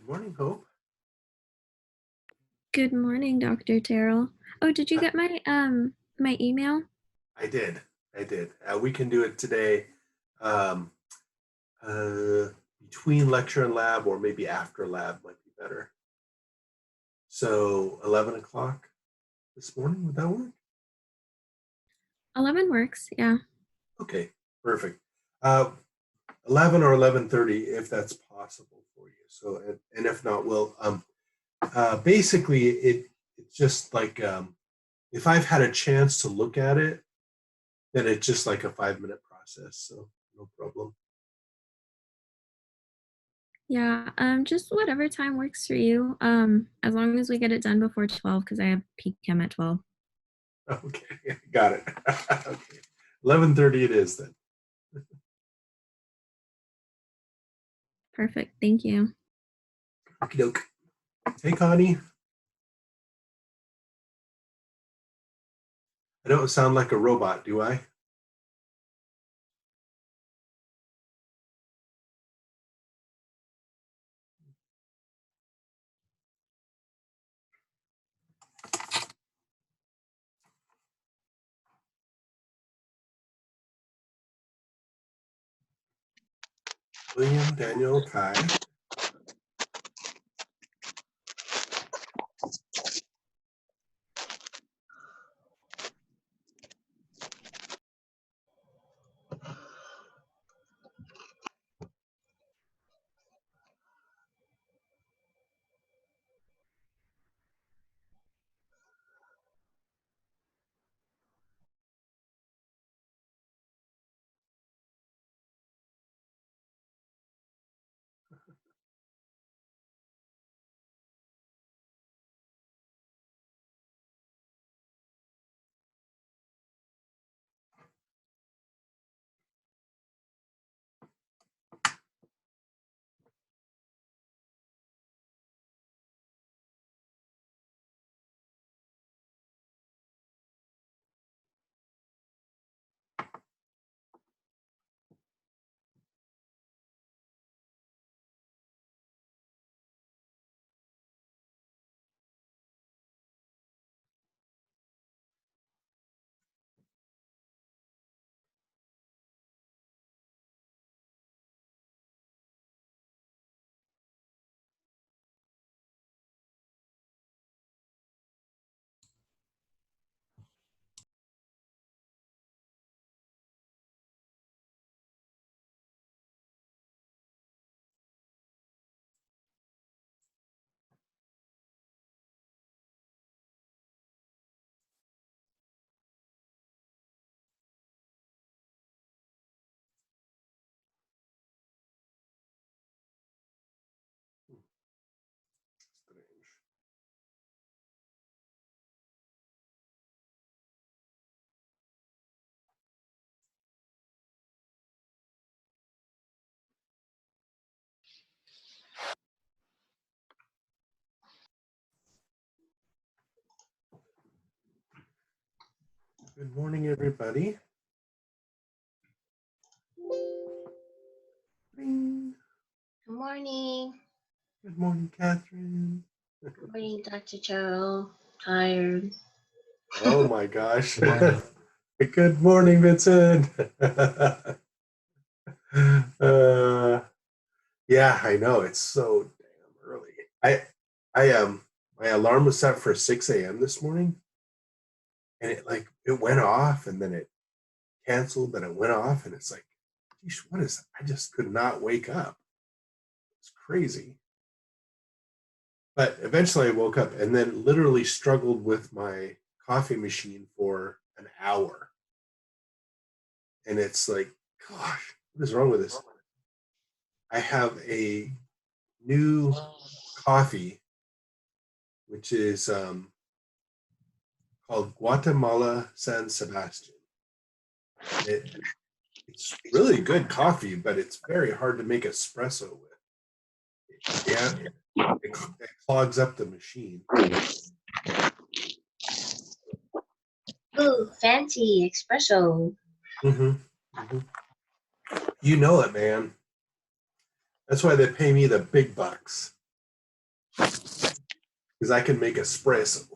Morning, Hope. Good morning, Dr. Terrell. Oh, did you Uh, get my email? I did. I did. We can do it today um, between lecture and lab, or maybe after lab might be better. So 11 o'clock this morning, would that work? 11 works, yeah. Okay, perfect. 11 or 11:30 if that's possible for you. So, and if not, we'll basically it's just like if I've had a chance to look at it, then it's just like a 5-minute process. So no problem. Yeah, just whatever time works for you. As long as we get it done before 12, because I have peak chem at 12. Okay, got it. Okay, 11:30 it is then. Perfect, thank you. Okie doke. Hey, Connie. I don't sound like a robot, do I? William Daniel Kai. Strange. Good morning, everybody. Bing. Good morning. Good morning, Catherine. Good morning, Dr. Terrell. Tired. Oh my gosh. Good morning, Vincent. Yeah, I know. It's so damn early. I my alarm was set for 6 a.m. this morning, and it went off, and then it canceled, and it went off, and it's like, geez, what is that? I just could not wake up. It's crazy. But eventually I woke up and then literally struggled with my coffee machine for an hour. And it's like, gosh, what is wrong with this? I have a new coffee, which is called Guatemala San Sebastian. It's really good coffee, but it's very hard to make espresso with. Yeah, it clogs up the machine. Ooh, fancy espresso. Mm-hmm. Mm-hmm. You know it, man. That's why they pay me the big bucks. because I can make espresso.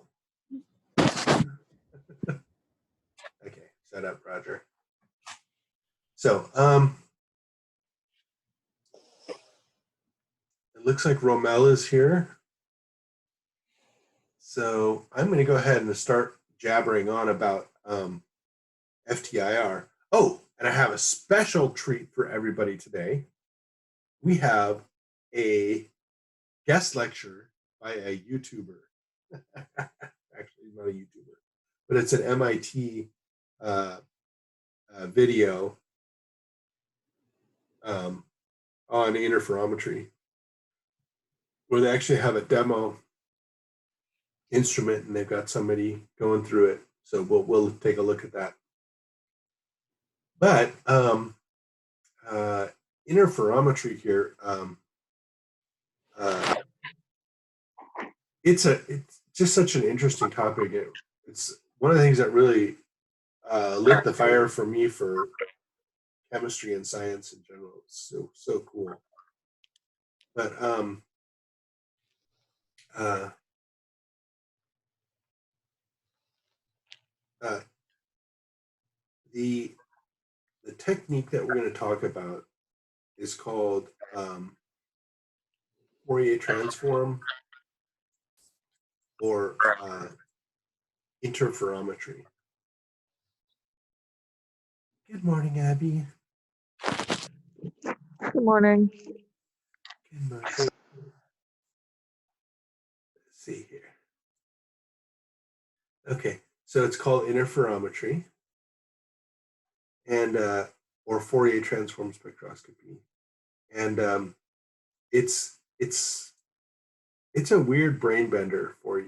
Okay, shut up, Roger. So, it looks like Romel is here. So I'm going to go ahead and start jabbering on about FTIR. Oh, and I have a special treat for everybody today. We have a guest lecture by a YouTuber. Actually, not a YouTuber, but it's an MIT video on interferometry, where they actually have a demo instrument and they've got somebody going through it. So we'll take a look at that. But interferometry here, it's just such an interesting topic. It's one of the things that really lit the fire for me for chemistry and science in general. It's so cool. But the technique that we're going to talk about is called Fourier transform or interferometry. Good morning, Abby. Good morning. Good morning. Let's see here. Okay, so it's called interferometry and or Fourier transform spectroscopy, and it's a weird brain bender for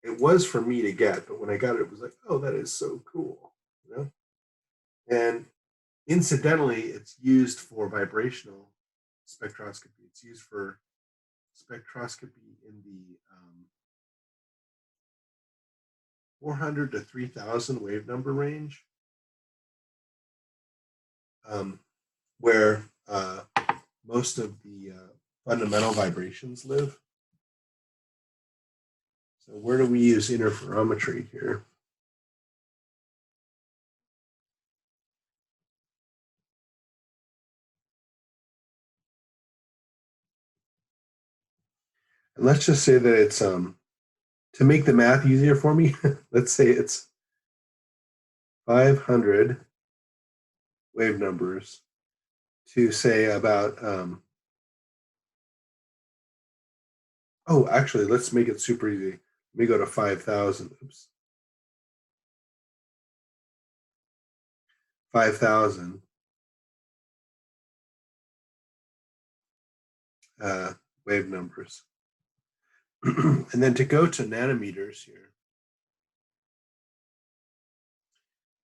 it was for me to get, but when I got it, it was like, oh, that is so cool, you know. And incidentally, it's used for vibrational spectroscopy. It's used for spectroscopy in the 400 to 3,000 wave number range, where most of the fundamental vibrations live. So where do we use interferometry here? And let's just say that it's to make the math easier for me, let's say it's 500 wave numbers to say about oh, actually, let's make it super easy. Let me go to 5,000. Oops. 5,000 wave numbers. And then to go to nanometers here,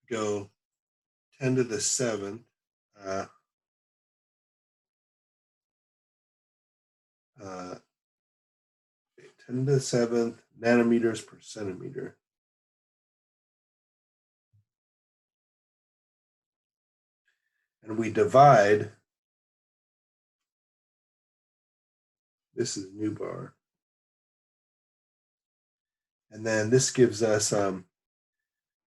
go 10 to the 7th 10 to the 7th nanometers per centimeter. And we divide, this is nu bar. And then this gives us 10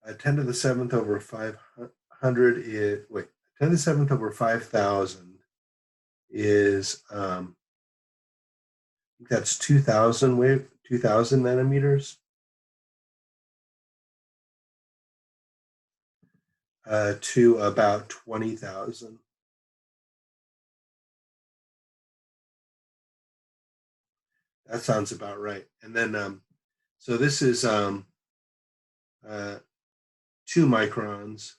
to the 7th over 500 is, 10 to the 7th over 5,000 is, I think that's 2,000 nanometers. To about 20,000. That sounds about right. And then, so this is 2 microns,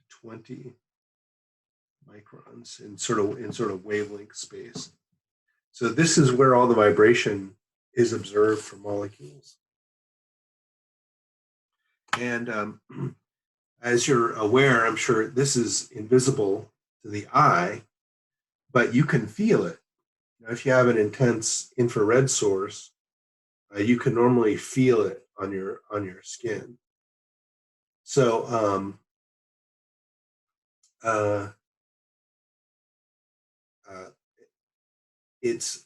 20 microns in sort of wavelength space. So this is where all the vibration is observed for molecules. And as you're aware, I'm sure this is invisible to the eye, but you can feel it. Now, if you have an intense infrared source, you can normally feel it on your skin. So it's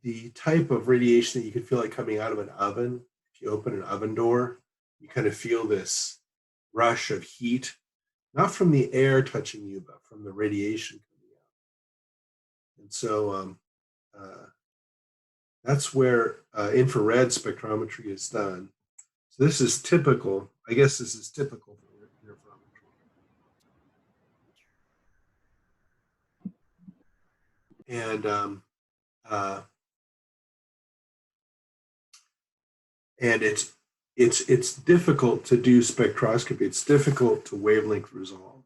the type of radiation that you could feel like coming out of an oven. If you open an oven door, you kind of feel this rush of heat, not from the air touching you, but from the radiation coming out. And so that's where infrared spectrometry is done. So this is typical. I guess this is typical for interferometry. And it's difficult to do spectroscopy. It's difficult to wavelength resolve.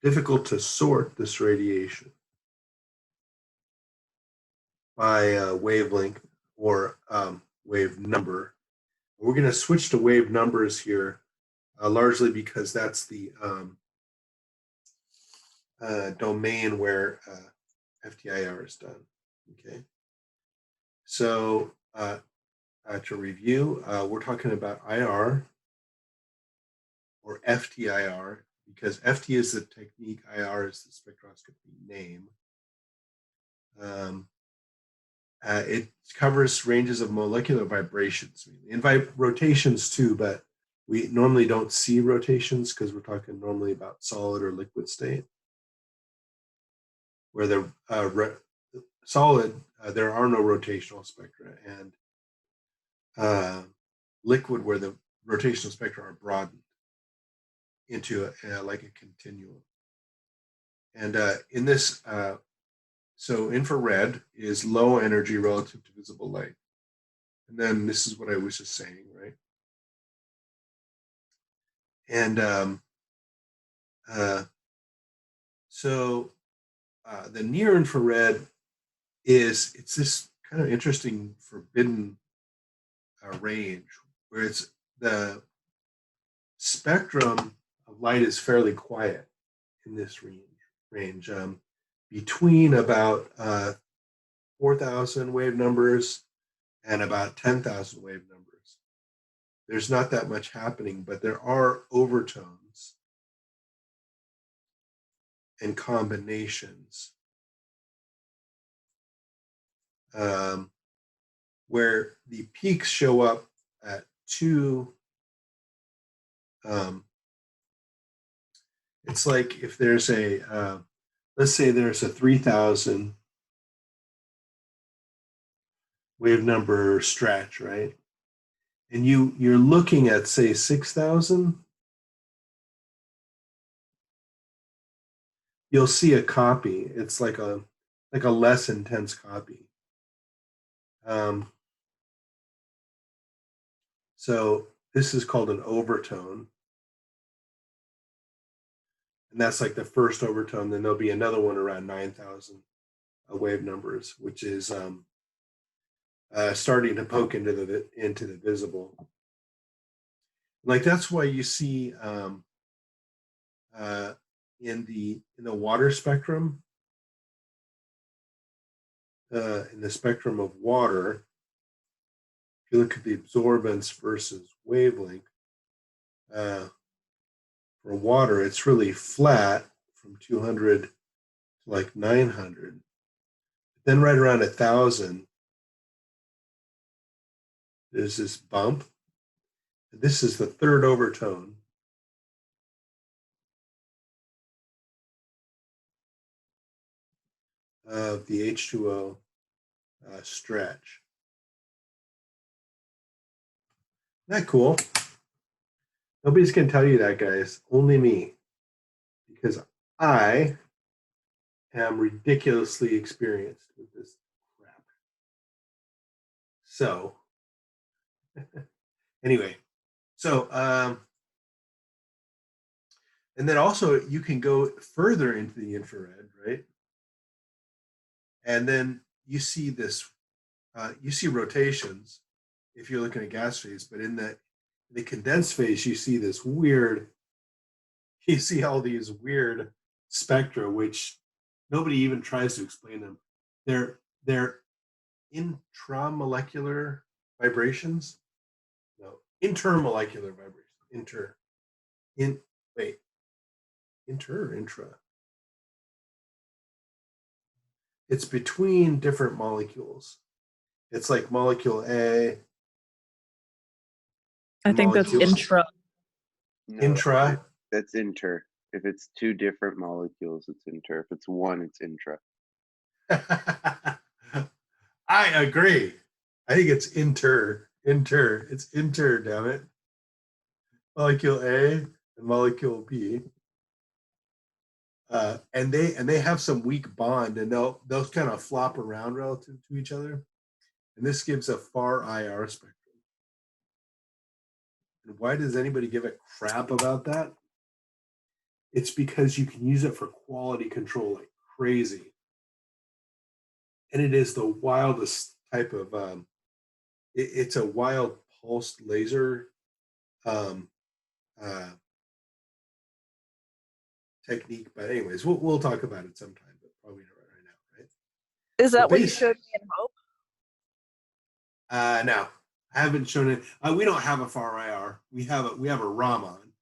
Difficult to sort this radiation by wavelength or wave number. We're going to switch to wave numbers here, largely because that's the domain where FTIR is done. Okay. So to review, we're talking about IR or FTIR, because FT is the technique, IR is the spectroscopy name. It covers ranges of molecular vibrations, and rotations too, but we normally don't see rotations because we're talking normally about solid or liquid state. Where the solid, there are no rotational spectra, and liquid, where the rotational spectra are broadened into like a continuum. And in this, so infrared is low energy relative to visible light. And then this is what I was just saying, right? And the near infrared it's this kind of interesting forbidden range where it's the spectrum of light is fairly quiet in this range between about 4,000 wave numbers and about 10,000 wave numbers. There's not that much happening, but there are overtones and combinations where the peaks show up at two. It's like if there's a, let's say there's a 3,000 wave number stretch, right? And you're looking at, say, 6,000. You'll see a copy. It's like a less intense copy. So this is called an overtone. And that's like the first overtone. Then there'll be another one around 9,000 wave numbers, which is starting to poke into the visible. Like that's why you see in the water spectrum, in the spectrum of water, if you look at the absorbance versus wavelength, for water, it's really flat from 200 to like 900. Then right around 1,000, there's this bump. This is the third overtone. Of the H2O stretch. Isn't that cool? Nobody's going to tell you that, guys. Only me. Because I am ridiculously experienced with this crap. So, anyway. So, and then also you can go further into the infrared, right? And then you see this, you see rotations if you're looking at gas phase, but in the condensed phase, you see this weird, you see all these weird spectra, which nobody even tries to explain them. They're intramolecular vibrations. No, intermolecular vibrations. Intra. it's between different molecules. It's like molecule A. I think that's molecule- intra. No, Intra. That's inter. If it's two different molecules, it's inter. If it's one, it's intra. I agree. I think it's inter. It's inter, damn it. Molecule A and molecule B. And they have some weak bond, and they'll kind of flop around relative to each other. And this gives a far IR spectrum. And why does anybody give a crap about that? It's because you can use it for quality control like crazy. And it is the wildest type of, it's a wild pulsed laser technique. But anyways, we'll talk about it sometime, but probably not right now, right? Is that what you base- showed me in Hope? No, I haven't shown it. We don't have a far IR. We have a Raman.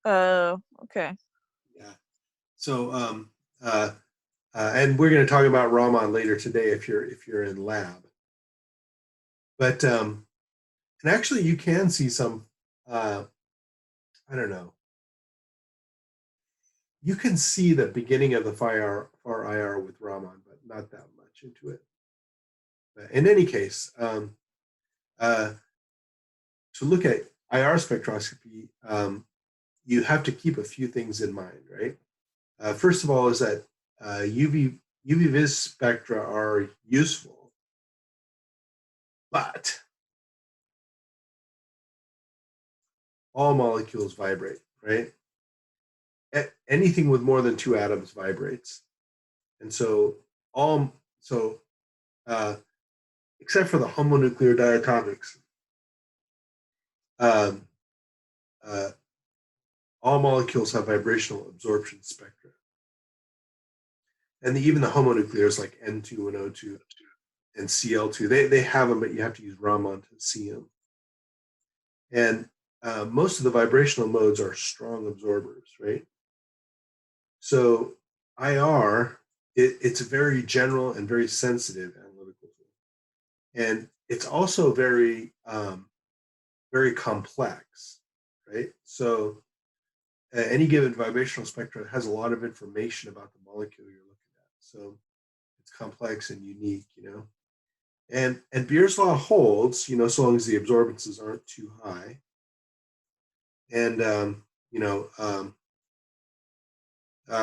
Oh, okay. Yeah. So and we're going to talk about Raman later today if you're in lab. But and actually you can see some I don't know. You can see the beginning of the far IR with Raman, but not that much into it. But in any case, to look at IR spectroscopy, you have to keep a few things in mind, right? First of all, is that UV-vis spectra are useful, but all molecules vibrate, right? Anything with more than 2 atoms vibrates, and so except for the homonuclear diatomics, all molecules have vibrational absorption spectra. And even the homonuclears like N2 and O2 and Cl2, they have them, but you have to use Raman to see them. And most of the vibrational modes are strong absorbers, right? So IR, it's a very general and very sensitive analytical tool. And it's also very, very complex, right? So any given vibrational spectrum has a lot of information about the molecule you're looking at. So it's complex and unique, you know. And Beer's law holds, you know, so long as the absorbances aren't too high. And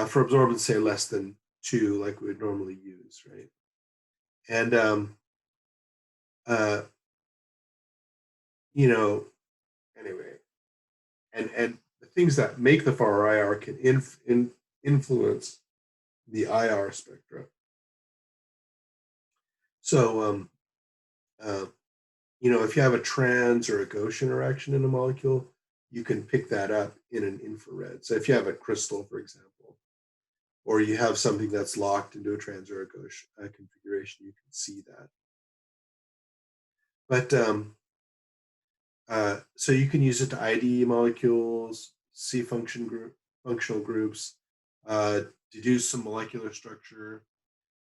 for absorbance, say less than 2, like we would normally use, right? And anyway, and the things that make the far IR can influence the IR spectra. So, if you have a trans or a Gaussian interaction in a molecule, you can pick that up in an infrared. So if you have a crystal, for example, or you have something that's locked into a trans or a Gaussian configuration, you can see that. But so you can use it to ID molecules, see functional groups, deduce some molecular structure,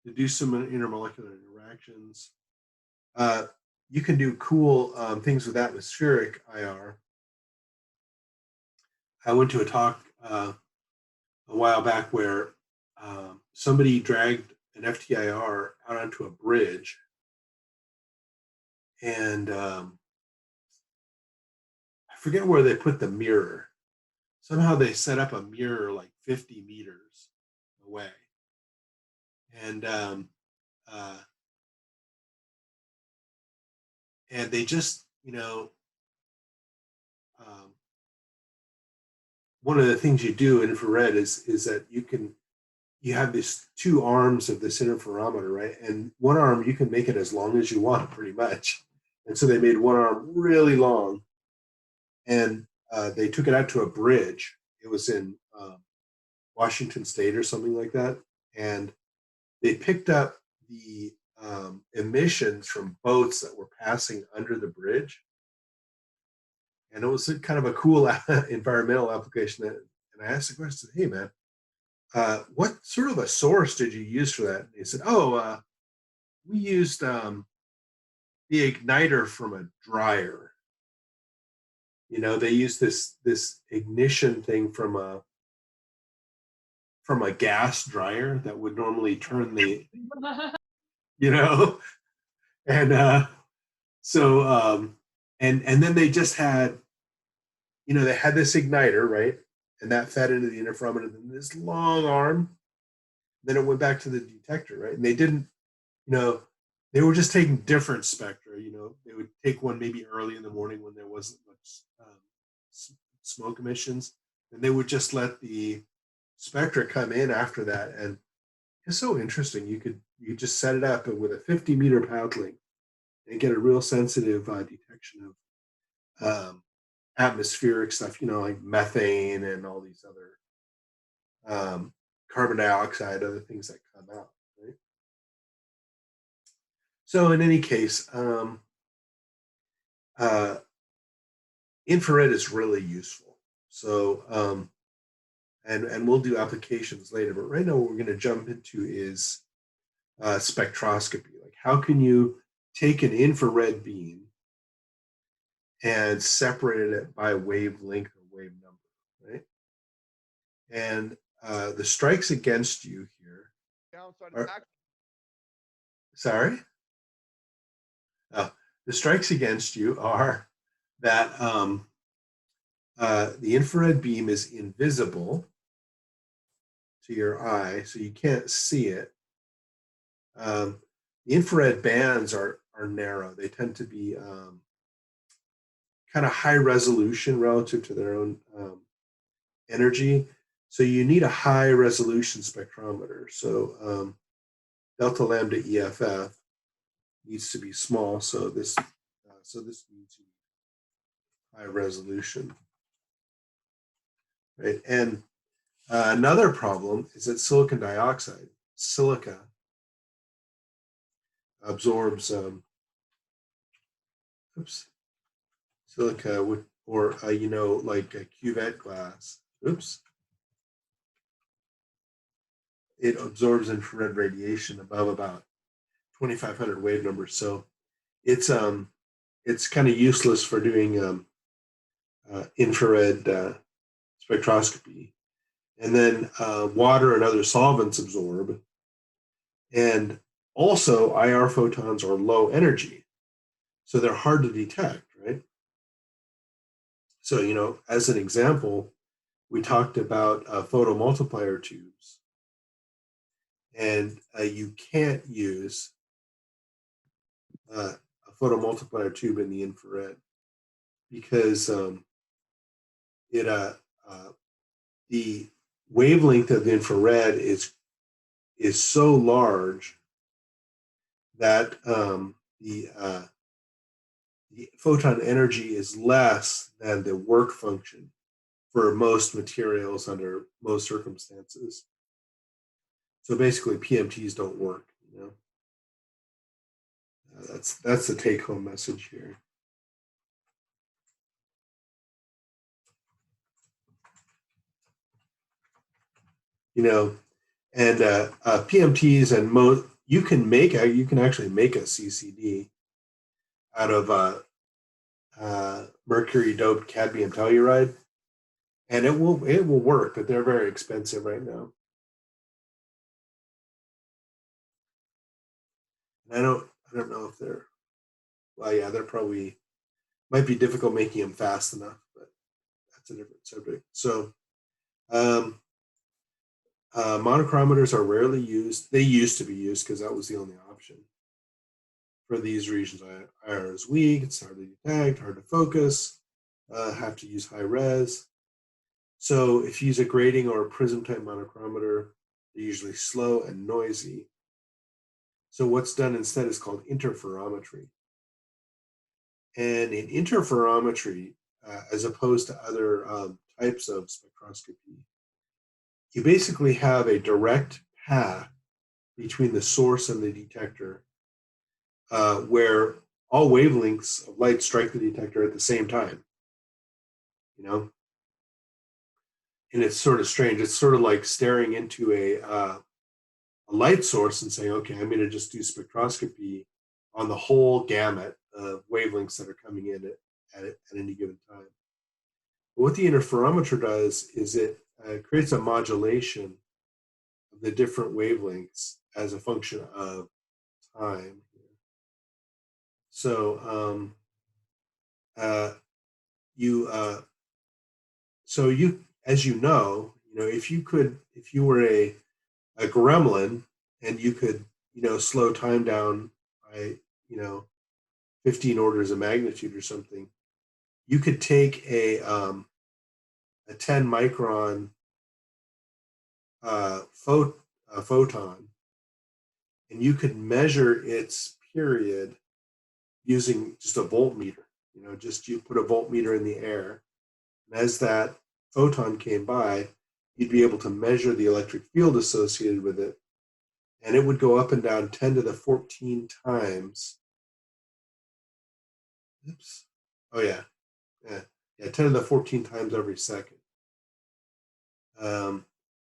deduce some intermolecular interactions. You can do cool things with atmospheric IR. I went to a talk a while back where somebody dragged an FTIR out onto a bridge, and I forget where they put the mirror. Somehow they set up a mirror like 50 meters away, and they just, one of the things you do in infrared is that you have these 2 arms of this interferometer, right? And one arm, you can make it as long as you want, pretty much. And so they made one arm really long, and they took it out to a bridge. It was in Washington State or something like that. And they picked up the emissions from boats that were passing under the bridge. And it was kind of a cool environmental application. And I asked the question, hey, man, what sort of a source did you use for that? And they said, oh, we used the igniter from a dryer. You know, they used this ignition thing from a gas dryer that would normally turn the, you know, and so and then they just had, you know, they had this igniter, right? And that fed into the interferometer, then this long arm, then it went back to the detector, right? And they didn't, you know, they were just taking different spectra. You know, they would take one maybe early in the morning when there wasn't much smoke emissions, and they would just let the spectra come in after that. And it's so interesting. You just set it up with a 50-meter path length and get a real sensitive detection of atmospheric stuff, you know, like methane and all these other carbon dioxide, other things that come out, right? So in any case, infrared is really useful. So, and we'll do applications later, but right now what we're going to jump into is spectroscopy. Like, how can you take an infrared beam and separate it by wavelength or wave number, right? And the strikes against you here are, sorry? The strikes against you are that the infrared beam is invisible to your eye, so you can't see it. The infrared bands are narrow. They tend to be kind of high resolution relative to their own energy. So you need a high resolution spectrometer. So delta lambda EFF needs to be small. So this needs to be high resolution, right? And another problem is that silicon dioxide, silica, absorbs silica would, or you know, like a cuvette glass. It absorbs infrared radiation above about 2,500 wave numbers. So it's kind of useless for doing infrared spectroscopy. And then water and other solvents absorb. And also IR photons are low energy, so they're hard to detect, right? So, you know, as an example, we talked about photomultiplier tubes, and you can't use a photomultiplier tube in the infrared because the wavelength of the infrared is so large that the photon energy is less than the work function for most materials under most circumstances. So basically, PMTs don't work. You know, that's the take-home message here. You know, and PMTs and you can actually make a CCD out of mercury doped cadmium telluride, and it will work, but they're very expensive right now. And I don't know if they're, well, yeah, they're probably, might be difficult making them fast enough, but that's a different subject. So monochromators are rarely used. They used to be used because that was the only option for these regions. IR is weak, it's hard to detect, hard to focus, have to use high res. So if you use a grating or a prism type monochromator, they're usually slow and noisy. So what's done instead is called interferometry. And in interferometry, as opposed to other types of spectroscopy, you basically have a direct path between the source and the detector where all wavelengths of light strike the detector at the same time. You know, it's sort of strange. It's sort of like staring into a light source and saying, okay, I'm going to just do spectroscopy on the whole gamut of wavelengths that are coming in at any given time. But what the interferometer does is it creates a modulation of the different wavelengths as a function of time. So as you know, if you were a gremlin and you could, slow time down by, 15 orders of magnitude or something, you could take a 10 micron photon, and you could measure its period using just a voltmeter. Just you put a voltmeter in the air, and as that photon came by, you'd be able to measure the electric field associated with it, and it would go up and down 10 to the 14 times. Oops. Oh yeah, 10 to the 14 times every second.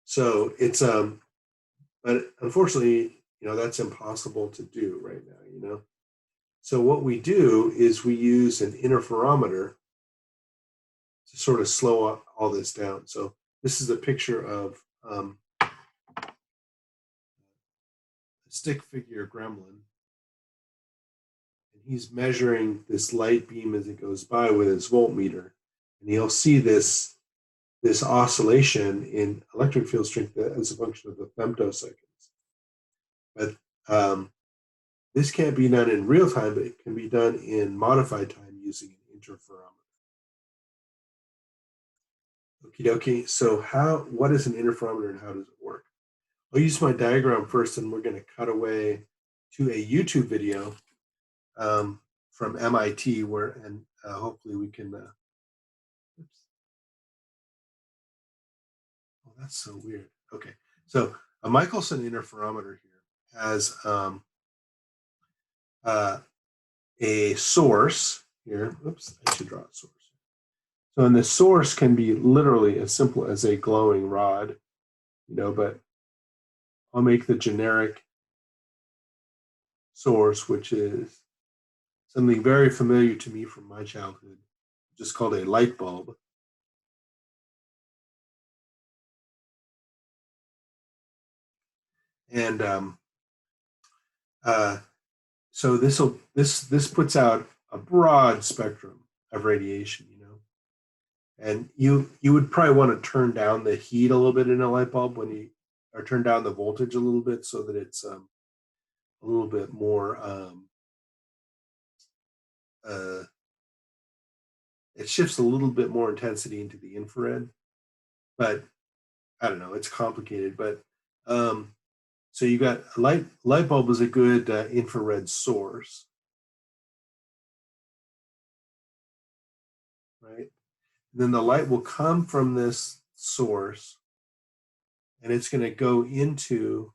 So it's but unfortunately, that's impossible to do right now. So what we do is we use an interferometer to sort of slow all this down. So this is a picture of a stick figure gremlin. And he's measuring this light beam as it goes by with his voltmeter. And you'll see this oscillation in electric field strength as a function of the femtoseconds. But this can't be done in real time, but it can be done in modified time using an interferometer. Okie dokie. So what is an interferometer and how does it work? I'll use my diagram first, and we're going to cut away to a YouTube video from MIT and hopefully we can. Oops. Oh, that's so weird. Okay, so a Michelson interferometer here has a source here. Oops, I should draw a source. So, and the source can be literally as simple as a glowing rod, but I'll make the generic source, which is something very familiar to me from my childhood, just called a light bulb. And so this puts out a broad spectrum of radiation, and you would probably want to turn down the heat a little bit in a light bulb or turn down the voltage a little bit so that it's a little bit more it shifts a little bit more intensity into the infrared, but I don't know, it's complicated. But so you got a light bulb is a good infrared source, right? And then the light will come from this source, and it's going to go into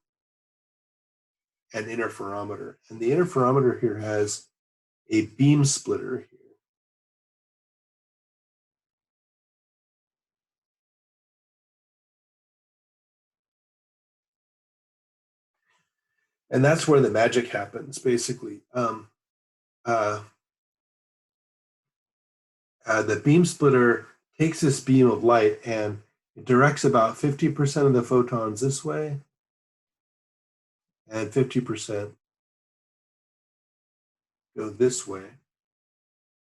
an interferometer. And the interferometer here has a beam splitter here. And that's where the magic happens, basically. The beam splitter takes this beam of light and it directs about 50% of the photons this way and 50% go this way.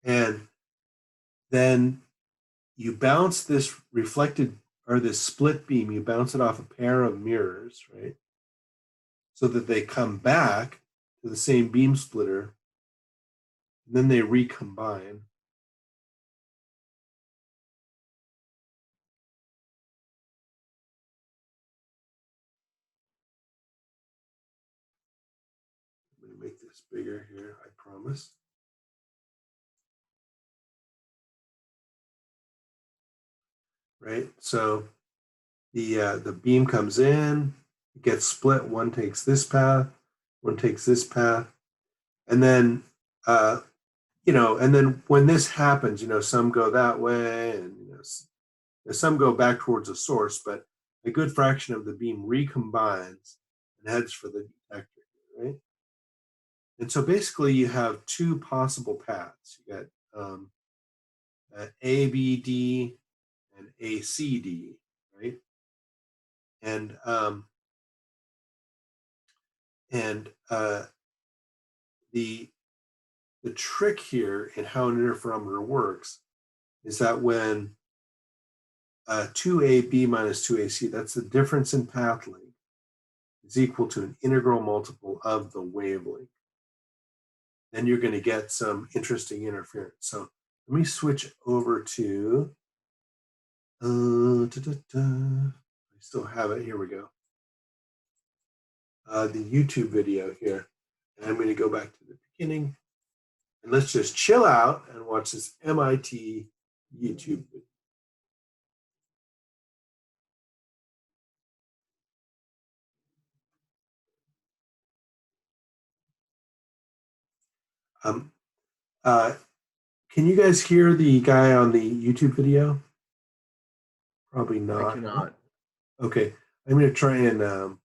And then you bounce this reflected or this split beam, you bounce it off a pair of mirrors, right? So that they come back to the same beam splitter, and then they recombine. Let me make this bigger here, I promise. Right, so the beam comes in, it gets split. One takes this path, one takes this path, and then and then when this happens, some go that way, and Some go back towards the source, but a good fraction of the beam recombines and heads for the detector, right? And so basically you have two possible paths. You got ABD and ACD, right? And the trick here in how an interferometer works is that when 2AB minus 2AC, that's the difference in path length, is equal to an integral multiple of the wavelength, then you're going to get some interesting interference. So let me switch over to, I still have it, here we go. The YouTube video here. And I'm going to go back to the beginning. And let's just chill out and watch this MIT YouTube video. Can you guys hear the guy on the YouTube video? Probably not. I cannot. Okay, I'm going to try and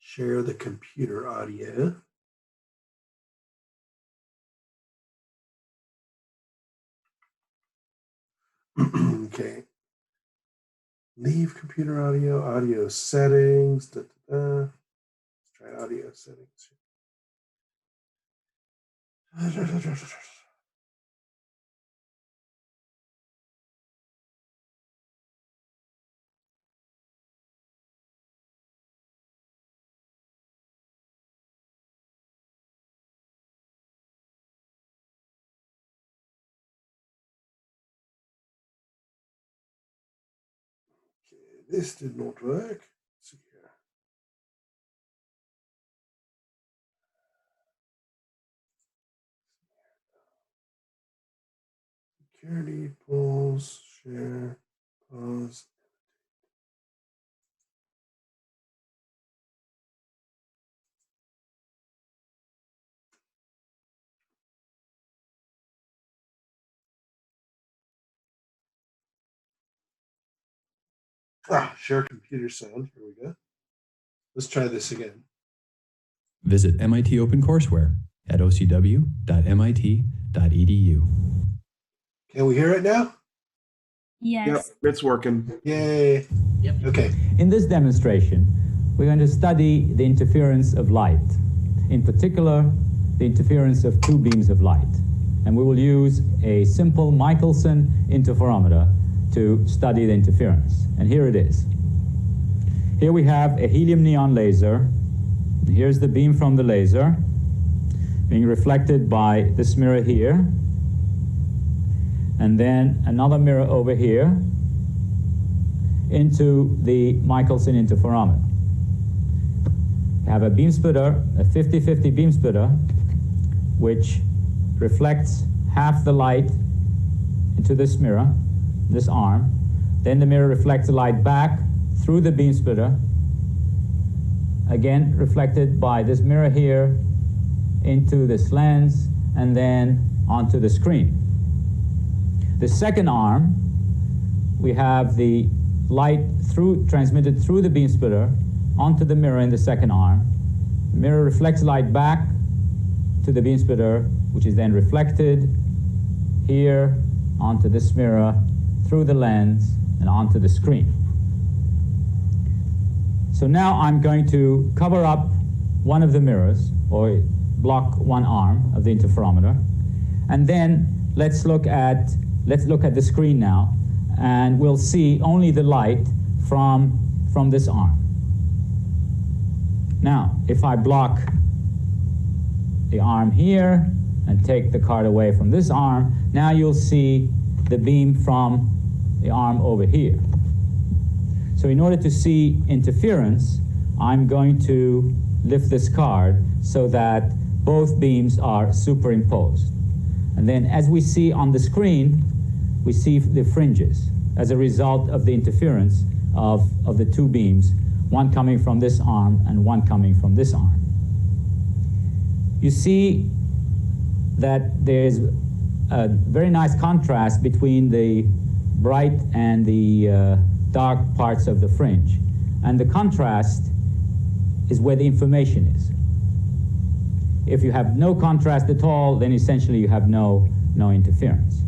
share the computer audio. Okay. Leave computer audio, audio settings. Let's try audio settings. Okay, this did not work. Let's see here. Security, polls, share, pause. Share computer sound. Here we go. Let's try this again. Visit MIT OpenCourseWare at ocw.mit.edu. Can we hear it now? Yes. Yep, it's working. Yay. Yep. Okay. In this demonstration, we're going to study the interference of light, in particular, the interference of two beams of light. And we will use a simple Michelson interferometer to study the interference. And here it is. Here we have a helium neon laser. Here's the beam from the laser being reflected by this mirror here. And then another mirror over here into the Michelson interferometer. We have a beam splitter, a 50-50 beam splitter, which reflects half the light into this mirror, this arm. Then the mirror reflects the light back through the beam splitter, again reflected by this mirror here into this lens, and then onto the screen. The second arm, we have the light transmitted through the beam splitter onto the mirror in the second arm. The mirror reflects light back to the beam splitter, which is then reflected here onto this mirror, through the lens, and onto the screen. So now I'm going to cover up one of the mirrors, or block one arm of the interferometer, and then let's look at the screen now, and we'll see only the light from this arm. Now, if I block the arm here and take the card away from this arm, now you'll see the beam from the arm over here. So in order to see interference, I'm going to lift this card so that both beams are superimposed. And then as we see on the screen, we see the fringes as a result of the interference of the two beams, one coming from this arm and one coming from this arm. You see that there's a very nice contrast between the bright and the dark parts of the fringe. And the contrast is where the information is. If you have no contrast at all, then essentially you have no interference.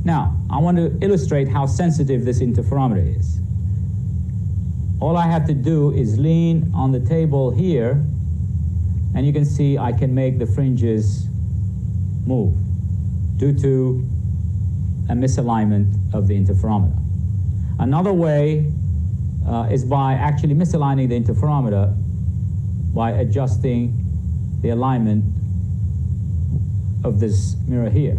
Now, I want to illustrate how sensitive this interferometer is. All I have to do is lean on the table here, and you can see I can make the fringes move due to a misalignment of the interferometer. Another way is by actually misaligning the interferometer by adjusting the alignment of this mirror here.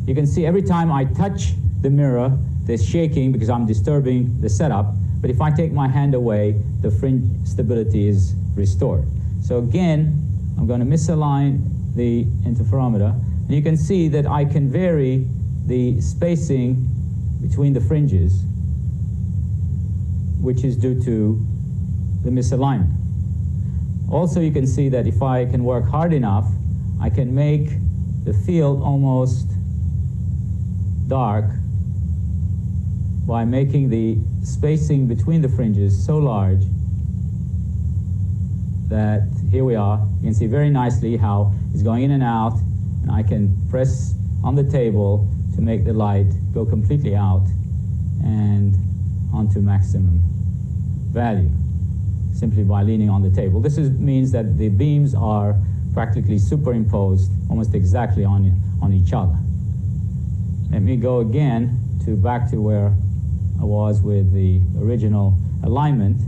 You can see every time I touch the mirror, there's shaking because I'm disturbing the setup, but if I take my hand away, the fringe stability is restored. So again, I'm going to misalign the interferometer, and you can see that I can vary the spacing between the fringes, which is due to the misalignment. Also, you can see that if I can work hard enough, I can make the field almost dark by making the spacing between the fringes so large that here we are. You can see very nicely how it's going in and out, and I can press on the table to make the light go completely out and onto maximum value, simply by leaning on the table. This means that the beams are practically superimposed almost exactly on each other. Let me go again back to where I was with the original alignment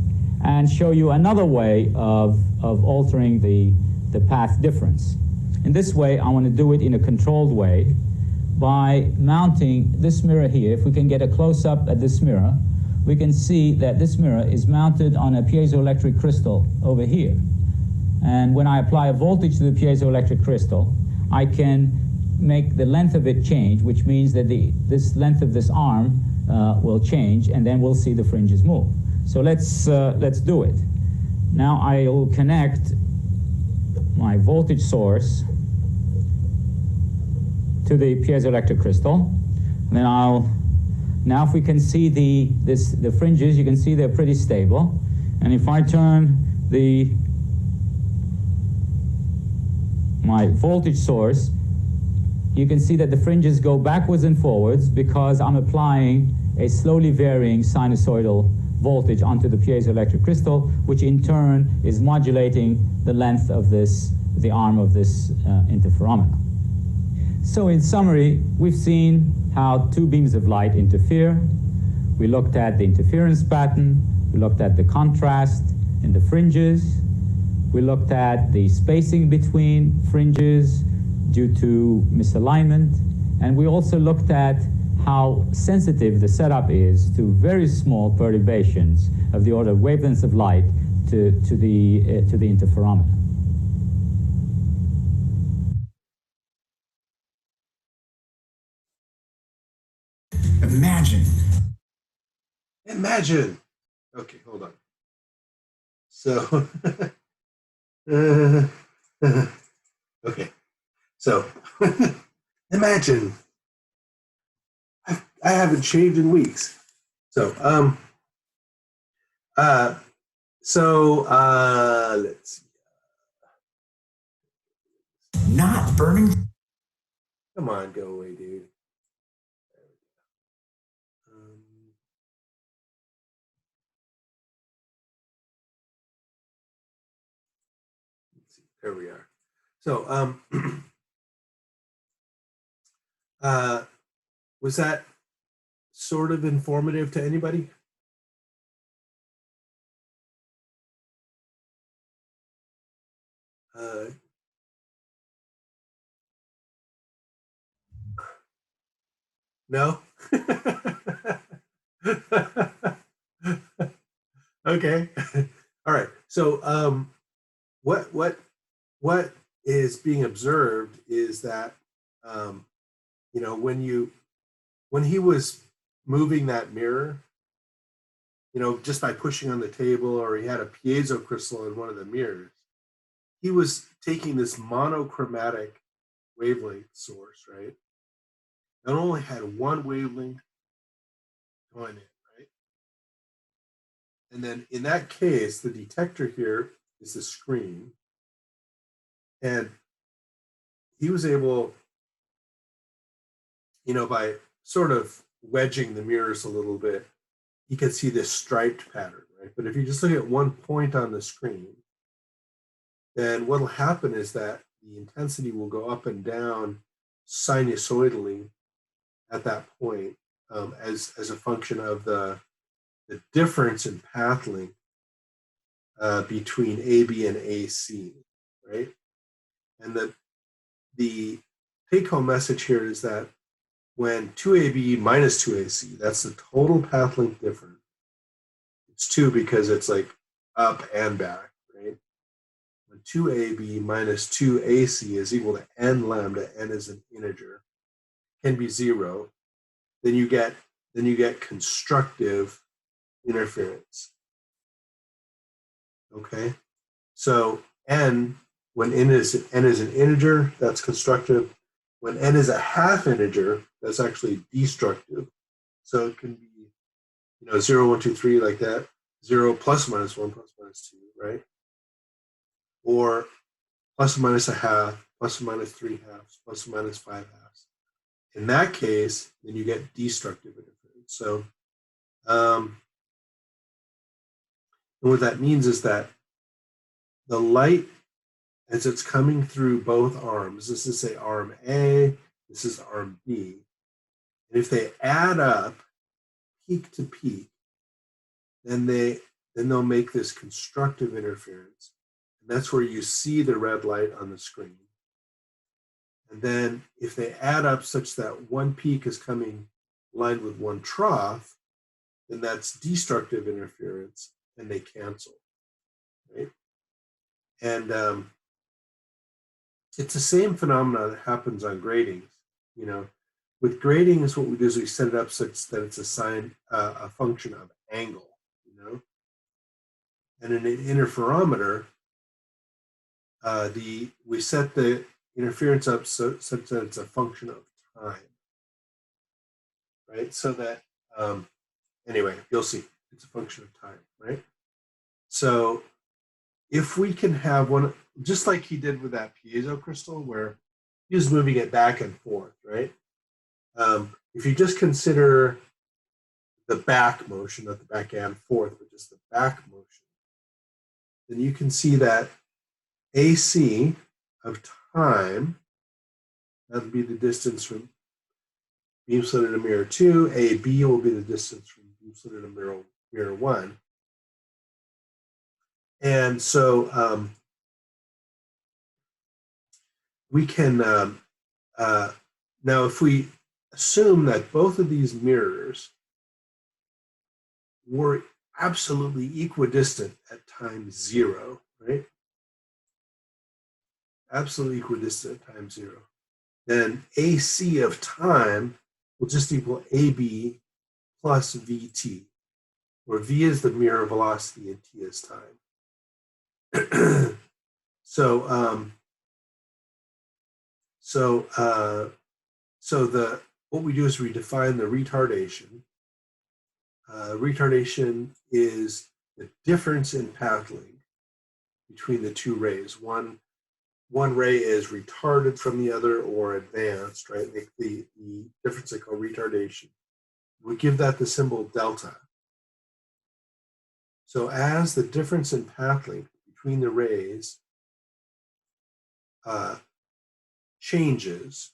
and show you another way of altering the path difference. In this way, I want to do it in a controlled way by mounting this mirror here. If we can get a close-up at this mirror, we can see that this mirror is mounted on a piezoelectric crystal over here. And when I apply a voltage to the piezoelectric crystal, I can make the length of it change, which means that this length of this arm will change, and then we'll see the fringes move. So let's do it. Now I will connect my voltage source to the piezoelectric crystal. And then now if we can see the fringes, you can see they're pretty stable. And if I turn my voltage source, you can see that the fringes go backwards and forwards because I'm applying a slowly varying sinusoidal voltage onto the piezoelectric crystal, which in turn is modulating the length of the arm of this interferometer. So in summary, we've seen how two beams of light interfere. We looked at the interference pattern. We looked at the contrast in the fringes. We looked at the spacing between fringes due to misalignment. And we also looked at how sensitive the setup is to very small perturbations of the order of wavelengths of light to the interferometer. Imagine. Okay, hold on. So, okay. So, imagine. I haven't shaved in weeks. So, let's see. Not burning. Come on, go away, dude. Let's see. There we are. So, was that sort of informative to anybody? No? Okay. All right. So what is being observed is that you know, when he was moving that mirror, you know, just by pushing on the table, or he had a piezo crystal in one of the mirrors, he was taking this monochromatic wavelength source, right? It only had one wavelength going in, right? And then in that case, the detector here is the screen. And he was able, by sort of wedging the mirrors a little bit, he could see this striped pattern, right? But if you just look at one point on the screen, then what'll happen is that the intensity will go up and down sinusoidally at that point as a function of the difference in path length between AB and AC, right? And the take-home message here is that when 2AB minus 2AC, that's the total path length difference. It's 2 because it's like up and back, right? When 2AB minus 2AC is equal to n lambda, n is an integer, can be 0, then you get constructive interference. Okay, so when n is an integer, that's constructive. When n is a half integer, that's actually destructive. So it can be 0, 1, 2, 3 like that. 0 plus or minus 1 plus or minus 2, right? Or plus or minus a half, plus or minus 3 halves, plus or minus 5 halves. In that case, then you get destructive interference. So and what that means is that the light, as it's coming through both arms, this is say arm A, this is arm B, and if they add up peak to peak, then they'll make this constructive interference. And that's where you see the red light on the screen. And then if they add up such that one peak is coming aligned with one trough, then that's destructive interference and they cancel, right? And it's the same phenomenon that happens on gratings. With gratings, what we do is we set it up such that it's a function of angle, And in an interferometer, we set the interference up such that it's a function of time, right? So that anyway, you'll see it's a function of time, right? So if we can have one, just like he did with that piezo crystal, where he was moving it back and forth, right? If you just consider the back motion, not the back and forth, but just the back motion, then you can see that AC of time, that'll be the distance from beam splitter to mirror 2. AB will be the distance from beam splitter to mirror 1. And so we can, now if we assume that both of these mirrors were absolutely equidistant at time 0, right? Absolutely equidistant at time 0. Then AC of time will just equal AB plus VT, where V is the mirror velocity and T is time. What we do is we define the retardation. Retardation is the difference in path length between the two rays. One ray is retarded from the other or advanced, right? The difference they call retardation. We give that the symbol delta. So as the difference in path length between the rays changes,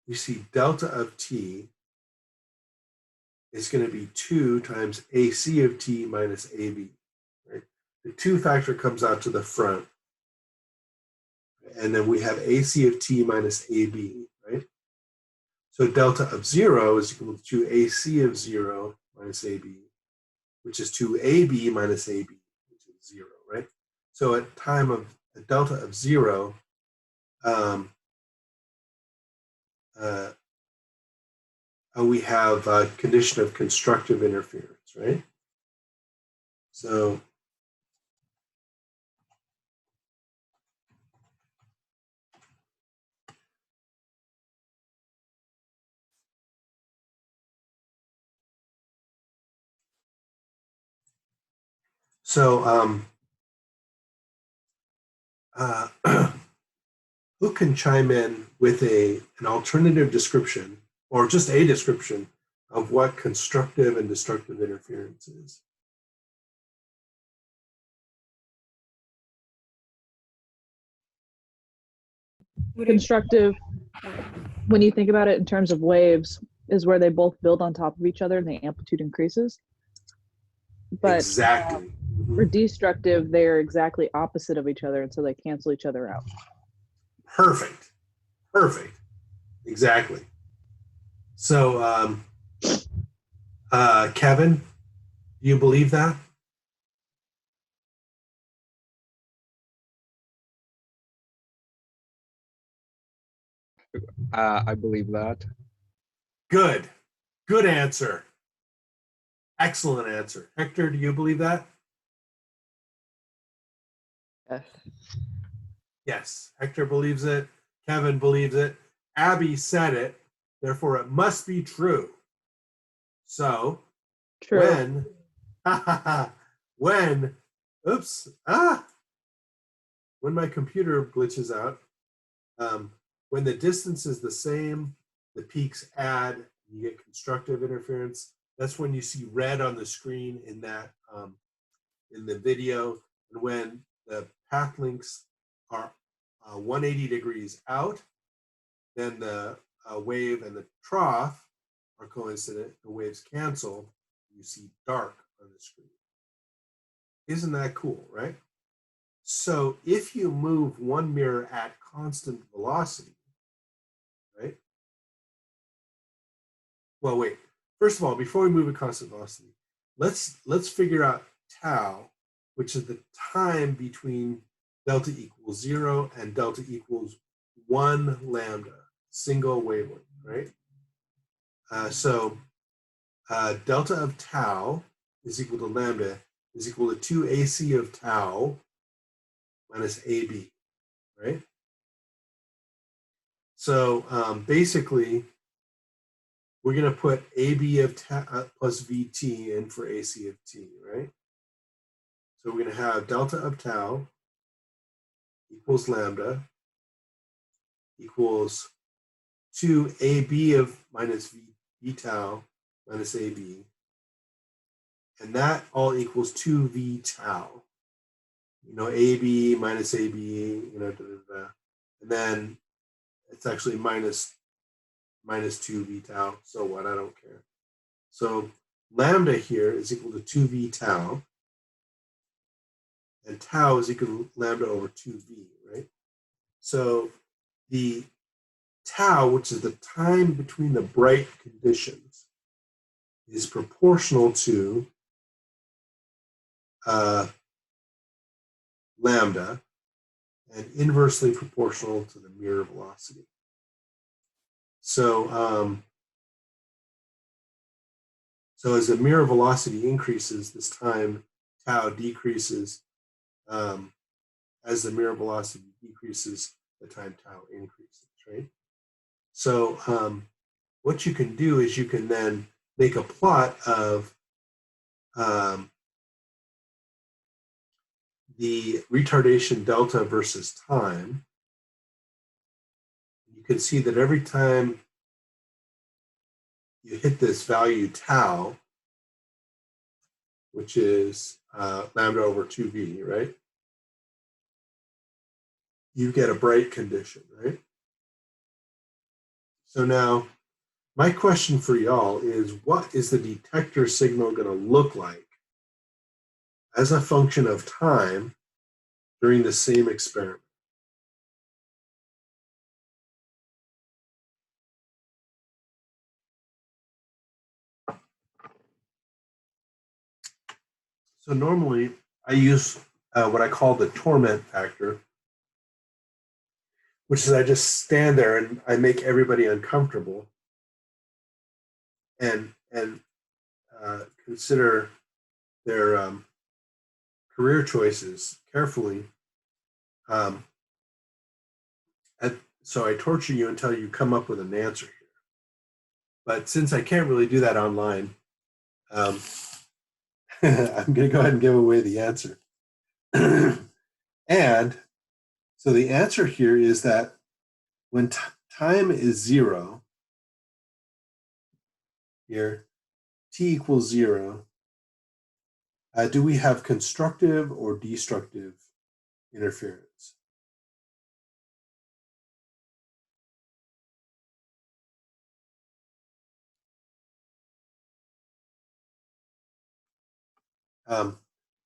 we see delta of T is going to be 2 times AC of T minus AB, right? The 2 factor comes out to the front. And then we have AC of T minus AB, right? So delta of 0 is equal to AC of 0 minus AB, which is 2AB minus AB, which is 0, right? So at time of a delta of 0, we have a condition of constructive interference, right? So So who can chime in with an alternative description or just a description of what constructive and destructive interference is? Constructive, when you think about it in terms of waves, is where they both build on top of each other and the amplitude increases. But Exactly. for destructive, they're exactly opposite of each other, and so they cancel each other out. Perfect. Perfect. Exactly. So, Kevin, do you believe that? I believe that. Good. Good answer. Excellent answer. Hector, do you believe that? Yes. Yes. Hector believes it. Kevin believes it. Abby said it. Therefore, it must be true. So, True. when my computer glitches out, when the distance is the same, the peaks add, you get constructive interference. That's when you see red on the screen in that in the video. And when the path links are 180 degrees out, then the wave and the trough are coincident. The waves cancel. You see dark on the screen. Isn't that cool, right? So if you move one mirror at constant velocity, right? Well, wait. First of all, before we move at constant velocity, let's figure out tau, which is the time between delta equals 0 and delta equals 1 lambda, single wavelength, right? So delta of tau is equal to lambda is equal to 2 AC of tau minus AB, right? So basically, we're going to put AB of tau plus VT in for AC of T, right? So we're going to have delta of tau equals lambda equals 2 AB of minus V tau minus AB. And that all equals 2V tau. You know, AB minus AB, you know, and then it's actually minus 2V tau. So what? I don't care. So lambda here is equal to 2V tau. And tau is equal to lambda over 2V, right? So the tau, which is the time between the bright conditions, is proportional to lambda and inversely proportional to the mirror velocity. So, so as the mirror velocity increases, this time tau decreases. As the mirror velocity decreases, the time tau increases, right? So what you can do is you can then make a plot of the retardation delta versus time. You can see that every time you hit this value tau, which is lambda over 2v, right? You get a bright condition, right? So now, my question for y'all is, what is the detector signal going to look like as a function of time during the same experiment? So normally, I use what I call the torment factor, which is I just stand there and I make everybody uncomfortable and consider their career choices carefully. So I torture you until you come up with an answer here. But since I can't really do that online, I'm going to go ahead and give away the answer. And so the answer here is that when time is 0, here, t equals 0, do we have constructive or destructive interference?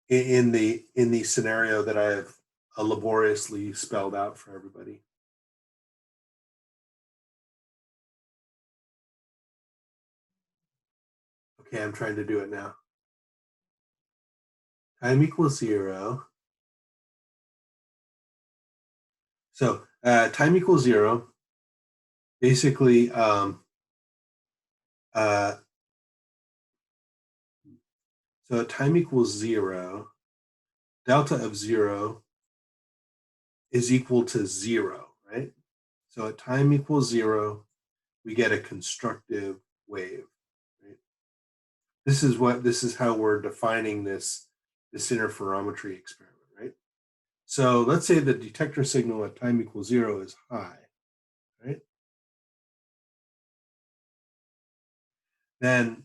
In the scenario that I have laboriously spelled out for everybody. Okay, I'm trying to do it now. Time equals 0. So time equals 0. Basically, so at time equals 0, delta of 0 is equal to 0, right? So at time equals 0, we get a constructive wave, right? This is how we're defining this interferometry experiment, right? So let's say the detector signal at time equals 0 is high, right? Then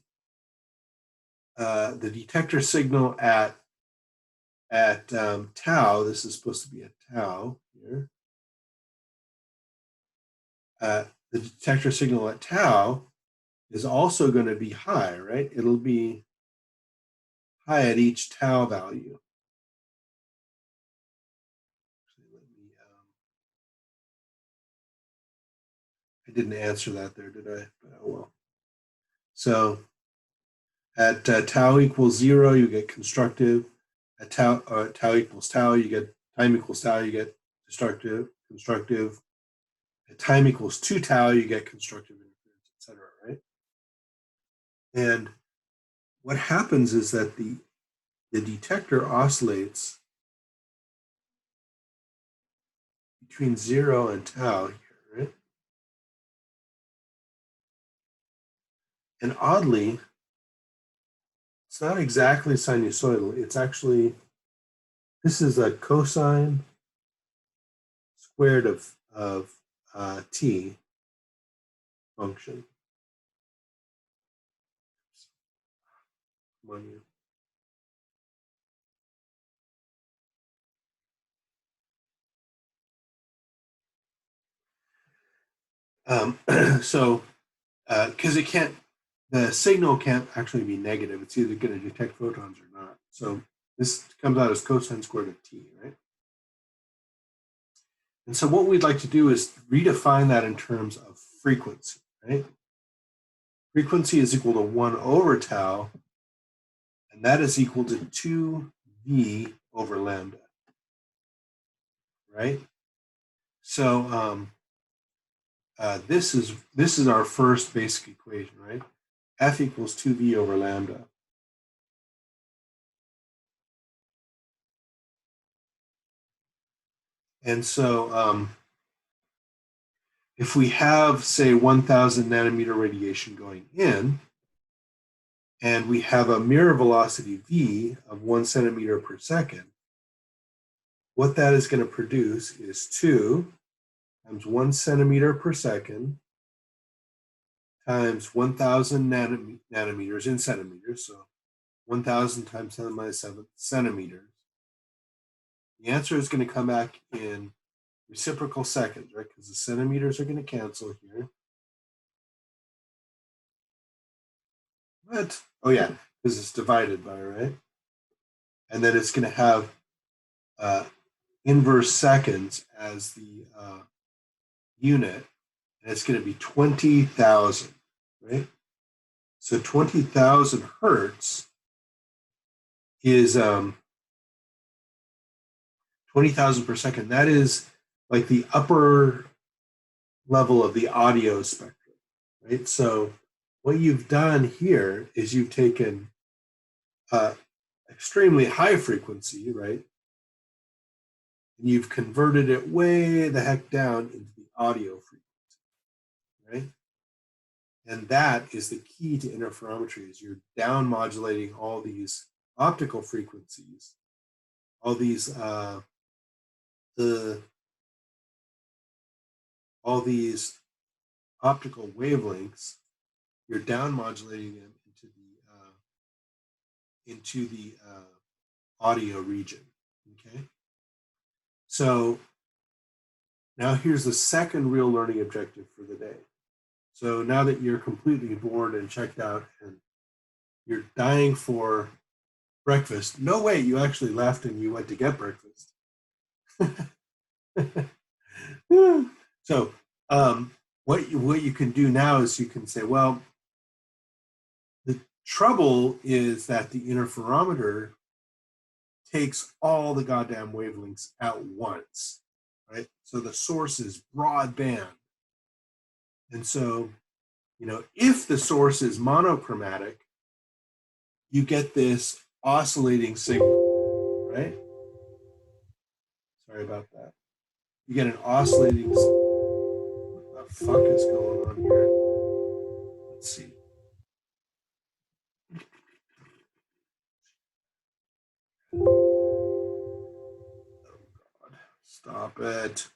the detector signal at tau, this is supposed to be a tau here. The detector signal at tau is also going to be high, right? It'll be high at each tau value. I didn't answer that there, did I? But oh well. So at tau equals 0, you get constructive. At tau equals tau, you get time equals tau, you get destructive, constructive. At time equals 2 tau, you get constructive interference, etc. Right? And what happens is that the detector oscillates between 0 and tau here, right? And oddly, it's not exactly sinusoidal. It's actually, this is a cosine squared of t function. Come on, you. So, because it can't, the signal can't actually be negative. It's either going to detect photons or not. So this comes out as cosine squared of t, right? And so what we'd like to do is redefine that in terms of frequency, right? Frequency is equal to 1 over tau, and that is equal to 2v over lambda, right? So this is our first basic equation, right? F equals 2v over lambda. And so if we have, say, 1,000 nanometer radiation going in, and we have a mirror velocity v of 1 centimeter per second, what that is going to produce is 2 times 1 centimeter per second times 1,000 nanometers in centimeters, so 1,000 times 10 to the minus 7 centimeters. The answer is going to come back in reciprocal seconds, right? Because the centimeters are going to cancel here. What? Oh yeah, because it's divided by, right? And then it's going to have inverse seconds as the unit, and it's going to be 20,000, right? So 20,000 hertz is 20,000 per second. That is like the upper level of the audio spectrum, right? So what you've done here is you've taken extremely high frequency, right? And you've converted it way the heck down into the audio frequency, right? And that is the key to interferometry, is you're down modulating all these optical frequencies, all these all these optical wavelengths, you're down modulating them into the audio region. Okay. So now here's the second real learning objective for the day. So now that you're completely bored and checked out and you're dying for breakfast, no way, you actually left and you went to get breakfast. So what you can do now is you can say, well, the trouble is that the interferometer takes all the goddamn wavelengths at once, right? So the source is broadband. And so, you know, if the source is monochromatic, you get this oscillating signal, right? Sorry about that. You get an oscillating signal. What the fuck is going on here? Let's see. Oh God, stop it.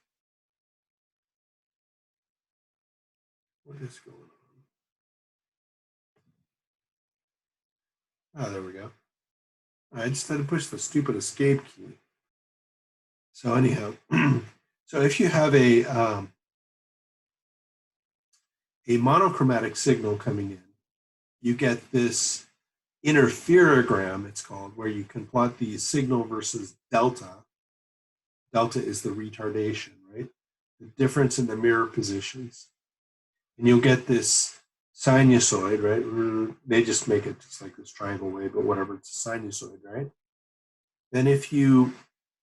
What is going on? Oh, there we go. I just had to push the stupid escape key. So anyhow, so if you have a monochromatic signal coming in, you get this interferogram, it's called, where you can plot the signal versus delta. Delta is the retardation, right? The difference in the mirror positions. And you'll get this sinusoid, right? They just make it just like this triangle wave, but whatever, it's a sinusoid, right? Then if you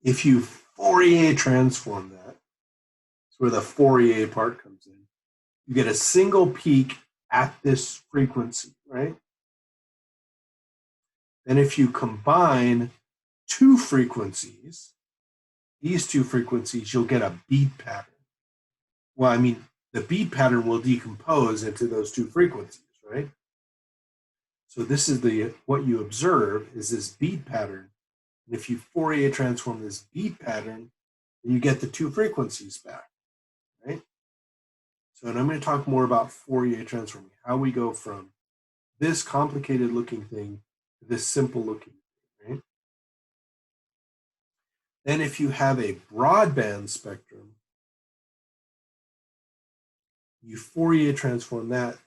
Fourier transform that, that's where the Fourier part comes in, you get a single peak at this frequency, right? Then if you combine two frequencies, these two frequencies, you'll get a beat pattern. Well, I mean, the beat pattern will decompose into those two frequencies, right? So this is what you observe is this beat pattern. And if you Fourier transform this beat pattern, then you get the two frequencies back, right? So, and I'm going to talk more about Fourier transforming, how we go from this complicated looking thing to this simple looking thing, right? Then if you have a broadband spectrum, you Fourier transform that,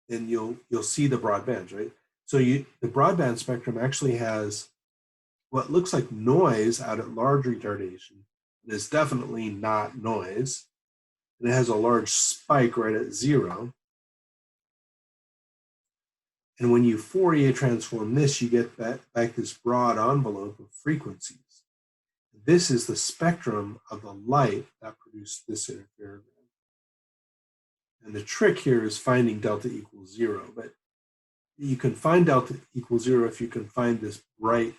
then you'll see the broadbands, right? So the broadband spectrum actually has what looks like noise out at large retardation. It is definitely not noise. And it has a large spike right at 0. And when you Fourier transform this, you get back this broad envelope of frequencies. This is the spectrum of the light that produced this interferogram. And the trick here is finding delta equals 0. But you can find delta equals 0 if you can find this bright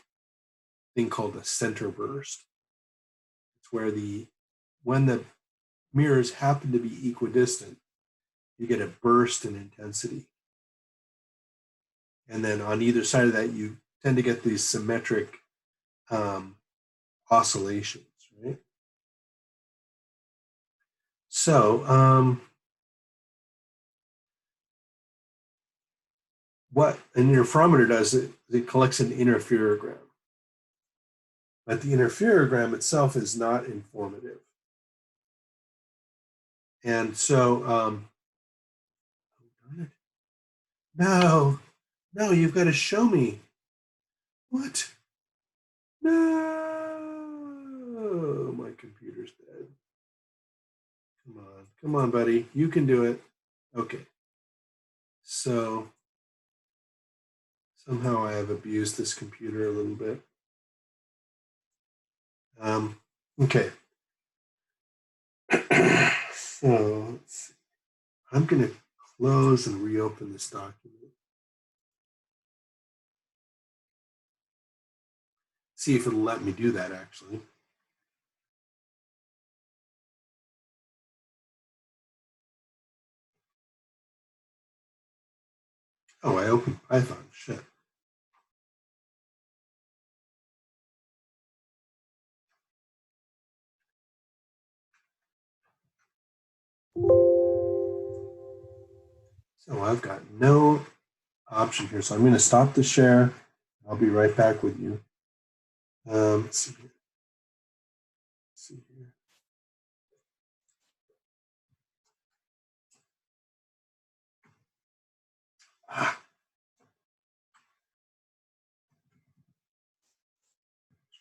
thing called a center burst. It's where when the mirrors happen to be equidistant, you get a burst in intensity. And then on either side of that, you tend to get these symmetric oscillations, right? So what an interferometer does, it collects an interferogram. But the interferogram itself is not informative. And so, no, you've got to show me. What? No, my computer's dead. Come on, buddy. You can do it. Okay. So somehow I have abused this computer a little bit. Okay. So let's see. I'm going to close and reopen this document. See if it'll let me do that actually. Oh, I opened Python. Shit. Oh, I've got no option here. So I'm going to stop the share. I'll be right back with you. Let's see here. Let's see here.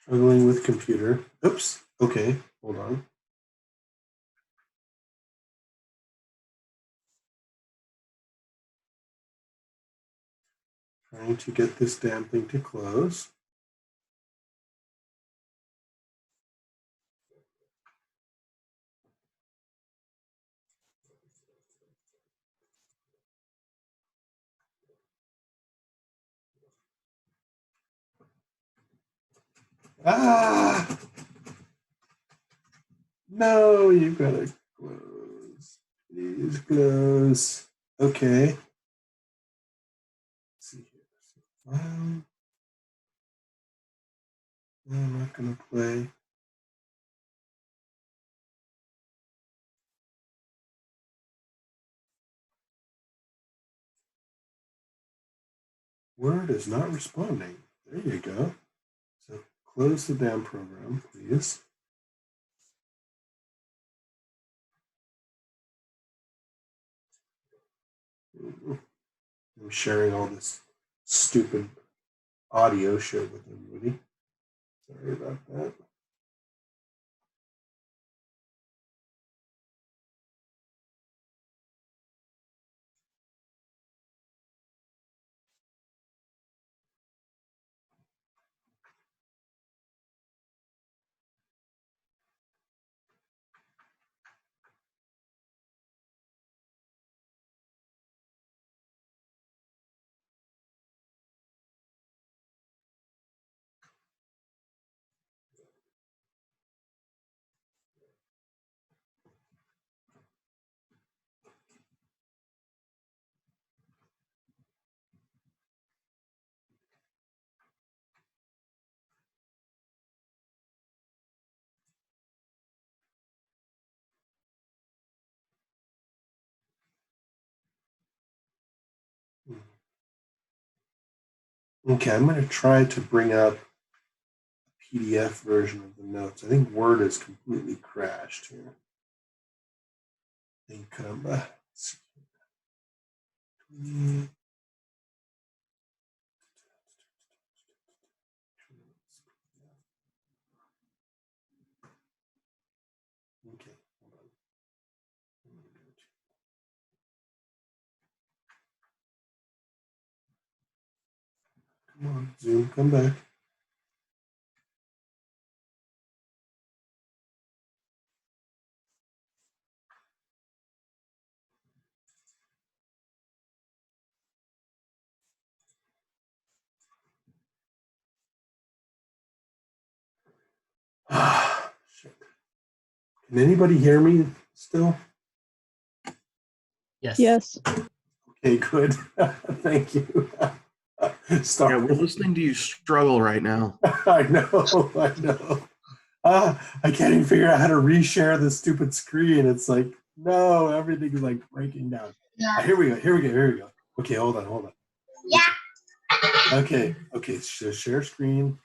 Struggling with computer. Oops. Okay. Hold on. Trying to get this damn thing to close. Ah! No, you've got to close. Please close. Okay. Let's see here. File. No, I'm not going to play. Word is not responding. There you go. So close the damn program, please. I'm sharing all this stupid audio shit with everybody. Sorry about that. Okay, I'm going to try to bring up a PDF version of the notes. I think Word is completely crashed here. I think okay, hold on. Come on, Zoom, come back. Shit. Can anybody hear me still? Yes. Yes. Okay, good. Thank you. Start. Yeah, we're listening to you struggle right now. I know. I can't even figure out how to reshare this stupid screen. It's like, no, everything is like breaking down. Yeah. Here we go. Okay, hold on. Yeah. Okay, so share screen.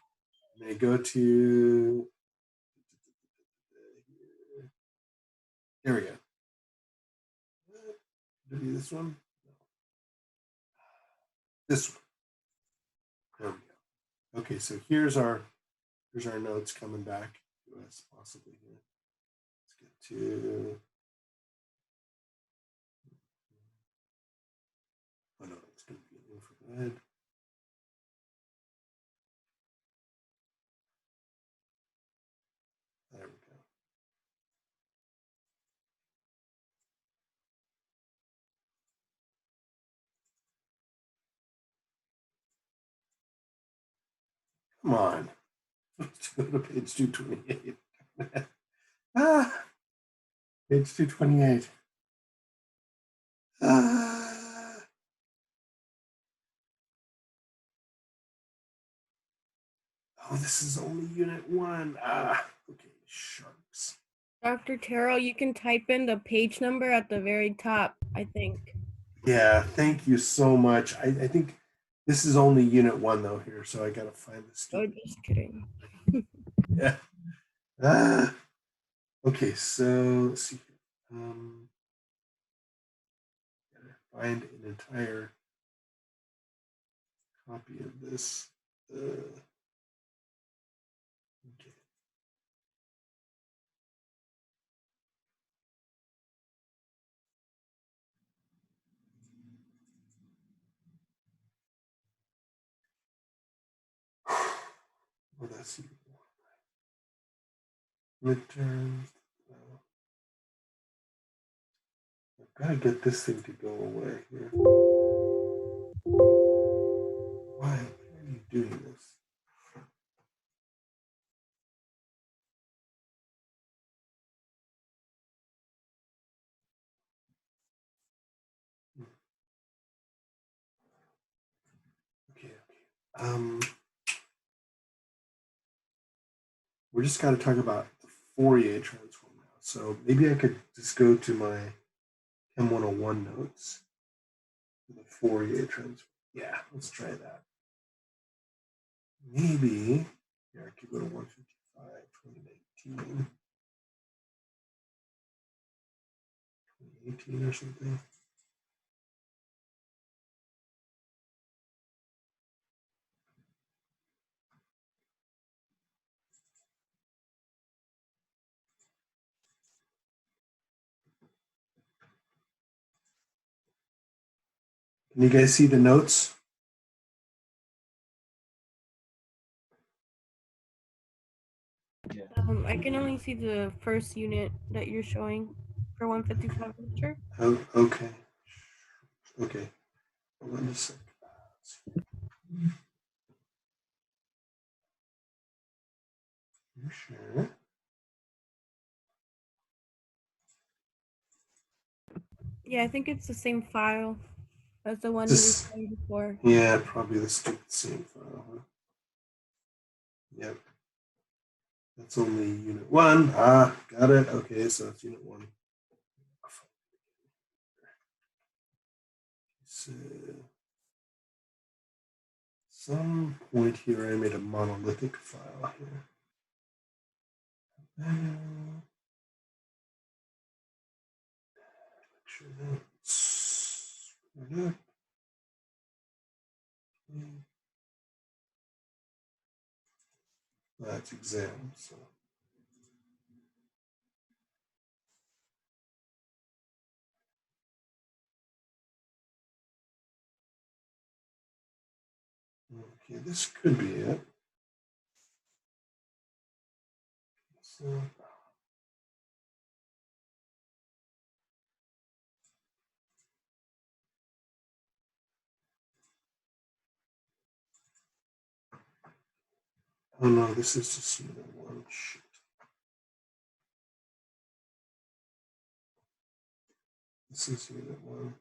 I'm gonna go to, here we go. Did I do this one? This one. There we go. Okay, so here's our notes coming back to us possibly here. Let's get to, oh no, it's going to be infrared. There we go. Come on. Let's go to page 228. Page 228. Oh, this is only unit 1. Okay, sharks. Dr. Terrell, you can type in the page number at the very top, I think. Yeah, thank you so much. I think this is only unit 1 though here, so I gotta find this. Oh, just kidding. Yeah. Ah. Okay, so let's see. Gotta find an entire copy of this. Okay. Well, that's midterms. I've got to get this thing to go away here. Why are you doing this? Okay. We're just got to talk about the Fourier transform now. So maybe I could just go to my Chem 101 notes. The Fourier transform. Yeah, let's try that. Maybe, yeah, I could go to 155, 2019, 2018 or something. Can you guys see the notes? I can only see the first unit that you're showing for 155 lecture. Oh, okay. Okay. Hold on a second. You sure? Yeah, I think it's the same file as the one This- you were showing before. Yeah, probably the same file. Huh? Yep. That's only unit 1. Ah, got it. Okay, so it's unit 1. So, some point here I made a monolithic file here. That's exam. So. Okay, this could be it. So, oh no, this is just unit 1. Shit. This is unit 1.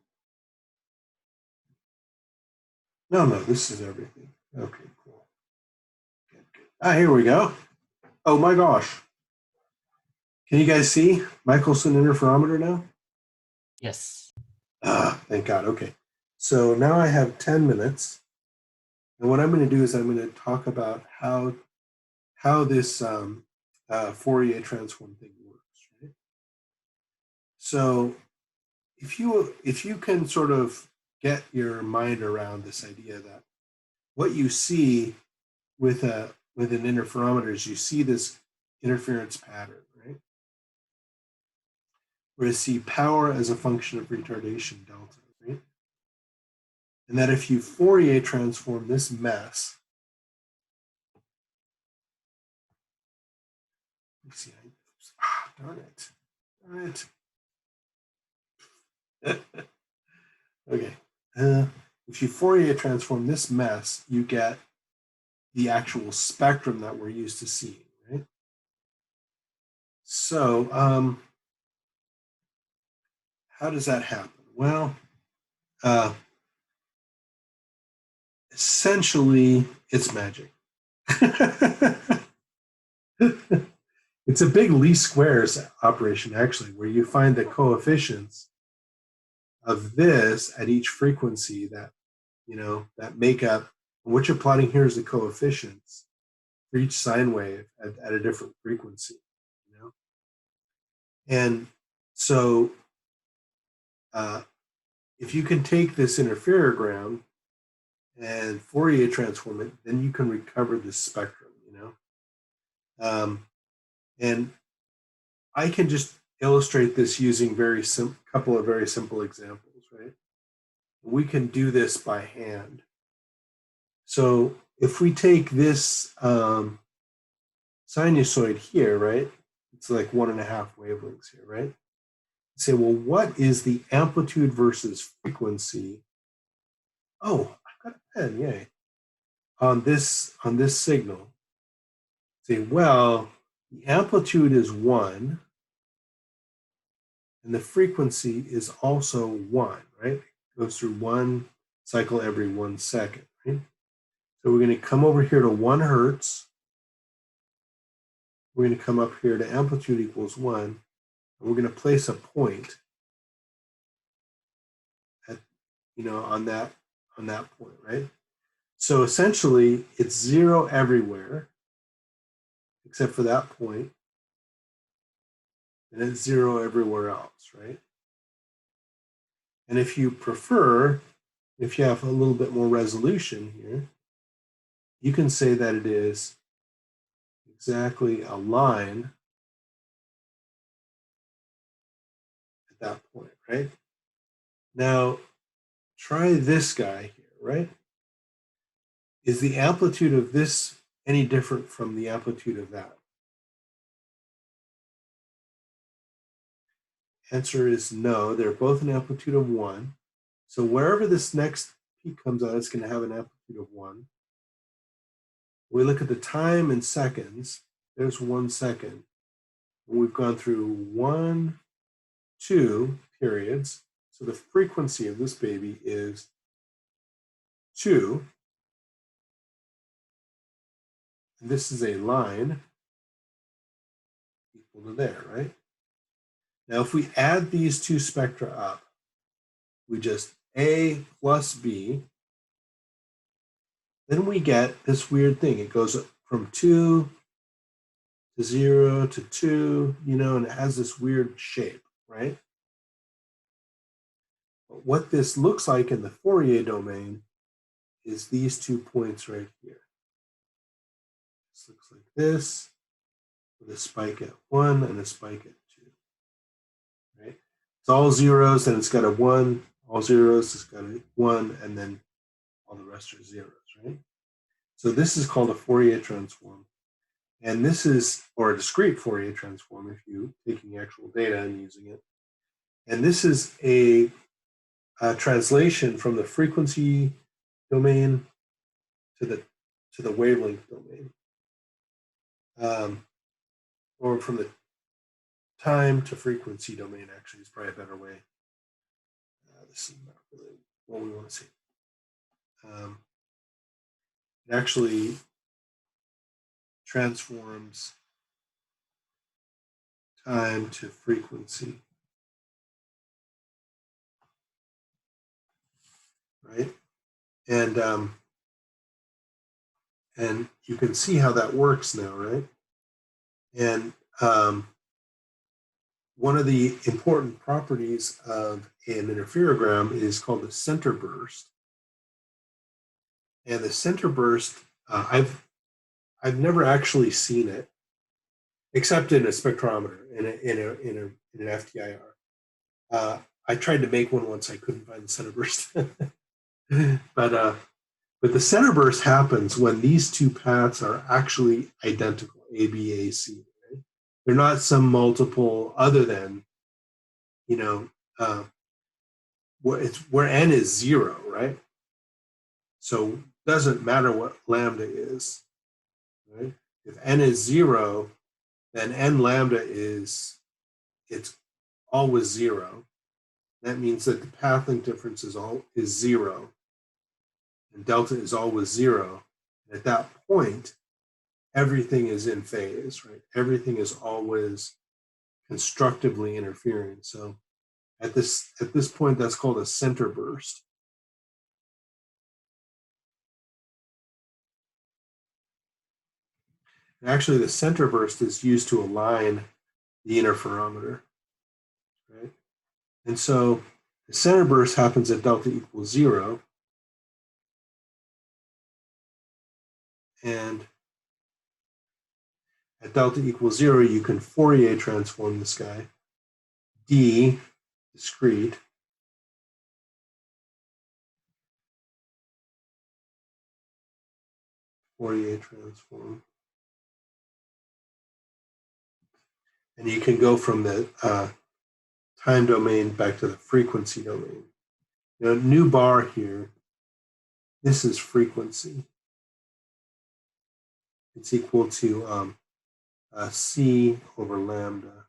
No, this is everything. Okay, cool. Good. Ah, here we go. Oh my gosh. Can you guys see Michelson interferometer now? Yes. Ah, thank God. Okay. So now I have 10 minutes. And what I'm going to do is I'm going to talk about how this Fourier transform thing works. Right? So if you can sort of get your mind around this idea that what you see with an interferometer is you see this interference pattern, right? Where you see power as a function of retardation delta, right? And that if you Fourier transform this mess, let's see, darn it. Okay. If you Fourier transform this mess, you get the actual spectrum that we're used to seeing, right? So how does that happen? Well, essentially, it's magic. It's a big least squares operation, actually, where you find the coefficients of this at each frequency that, that make up, and what you're plotting here is the coefficients for each sine wave at a different frequency, And so if you can take this interferogram and Fourier transform it, then you can recover this spectrum, and I can just illustrate this using couple of very simple examples, right? We can do this by hand. So if we take this sinusoid here, right? It's like 1.5 wavelengths here, right? Say, well, what is the amplitude versus frequency? Oh, I've got a pen, yay. On this signal. Say, well, the amplitude is 1, and the frequency is also 1, right? It goes through 1 cycle every 1 second, right? So we're going to come over here to 1 hertz. We're going to come up here to amplitude equals 1, and we're going to place a point at, on that point, right? So essentially, it's 0 everywhere, except for that point, and it's 0 everywhere else, right? And if you prefer, if you have a little bit more resolution here, you can say that it is exactly a line at that point, right? Now, try this guy here, right? Is the amplitude of this any different from the amplitude of that? Answer is no. They're both an amplitude of 1. So wherever this next peak comes out, it's going to have an amplitude of 1. We look at the time in seconds. There's 1 second. We've gone through 1, 2 periods. So the frequency of this baby is 2. And this is a line equal to there, right? Now, if we add these two spectra up, we just A plus B, then we get this weird thing. It goes from 2 to 0 to 2, and it has this weird shape, right? But what this looks like in the Fourier domain is these 2 points right here. This looks like this, with a spike at 1 and a spike at 2, right? It's all zeros, and it's got a 1, all zeros, it's got a 1, and then all the rest are zeros, right? So this is called a Fourier transform. And this is, or a discrete Fourier transform, if you're taking actual data and using it. And this is a translation from the frequency domain to the wavelength domain, or from the time to frequency domain. Actually, is probably a better way. This is not really what we want to see. It actually transforms time to frequency, right? And you can see how that works now, right? And one of the important properties of an interferogram is called the center burst. And the center burst, I've never actually seen it, except in a spectrometer, in an FTIR. I tried to make one once. I couldn't find the center burst. But the center burst happens when these two paths are actually identical, A, B, A, C. Right? They're not some multiple other than, where n is 0, right? So it doesn't matter what lambda is, right? If n is 0, then n lambda it's always 0. That means that the path length difference is 0, and delta is always 0. And at that point, everything is in phase, right? Everything is always constructively interfering. So At this point, that's called a center burst. And actually, the center burst is used to align the interferometer, right? And so the center burst happens at delta equals 0. And at delta equals 0, you can Fourier transform this guy. D, discrete, Fourier transform. And you can go from the time domain back to the frequency domain. You know, new bar here, this is frequency. It's equal to C over lambda,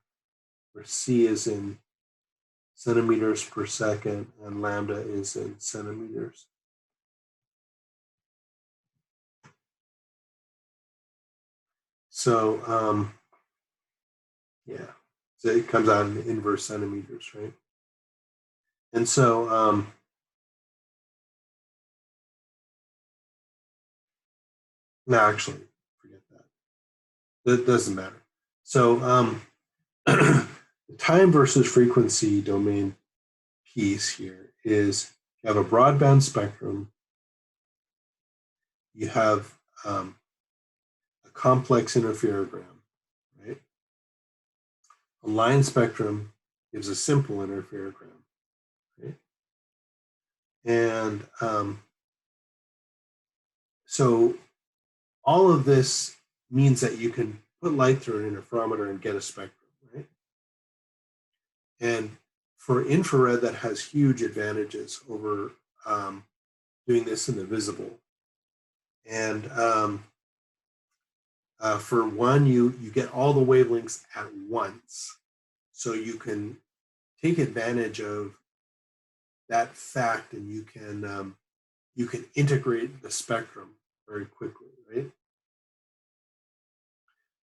where C is in centimeters per second and lambda is in centimeters. So, yeah, so it comes out in inverse centimeters, right? And so, no, actually, forget that. That doesn't matter. So, the time versus frequency domain piece here is you have a broadband spectrum, you have a complex interferogram, right? A line spectrum gives a simple interferogram, right? And so all of this means that you can put light through an interferometer and get a spectrum, right? And for infrared, that has huge advantages over doing this in the visible. And for one, you get all the wavelengths at once. So you can take advantage of that fact and you can integrate the spectrum very quickly, right?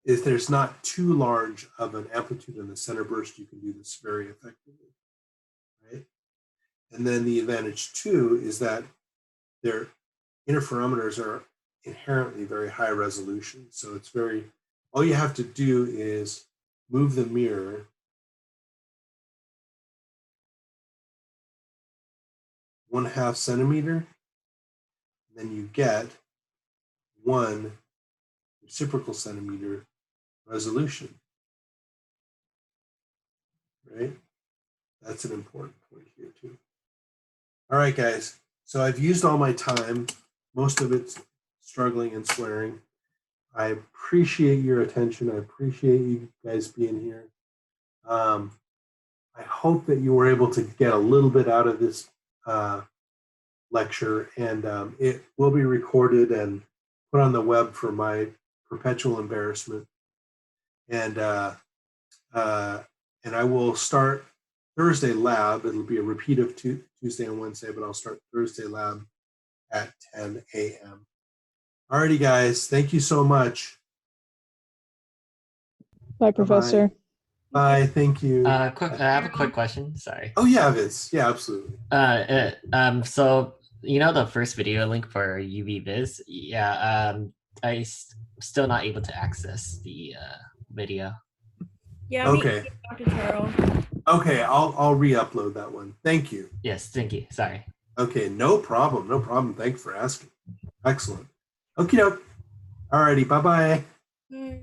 If there's not too large of an amplitude in the center burst, you can do this very effectively, right? And then the advantage too is that their interferometers are inherently very high resolution. So it's all you have to do is move the mirror ½ centimeter, and then you get 1 reciprocal centimeter resolution, right? That's an important point here too. All right, guys. So I've used all my time. Most of it's struggling and swearing. I appreciate your attention. I appreciate you guys being here. I hope that you were able to get a little bit out of this lecture, and it will be recorded and put on the web for my perpetual embarrassment. And I will start Thursday lab. It'll be a repeat of Tuesday and Wednesday, but I'll start Thursday lab at 10 a.m. Alrighty, guys. Thank you so much. Bye, Professor. Bye. Thank you. I have a quick question. Sorry. Oh yeah, Vince. Yeah, absolutely. So you know the first video link for UV Viz? Yeah. I still not able to access the video. Yeah. Okay. Dr. Charles. Okay, I'll re-upload that one. Thank you. Yes. Thank you. Sorry. Okay, no problem. No problem. Thanks for asking. Excellent. Okie doke. Alrighty. Bye bye. Mm.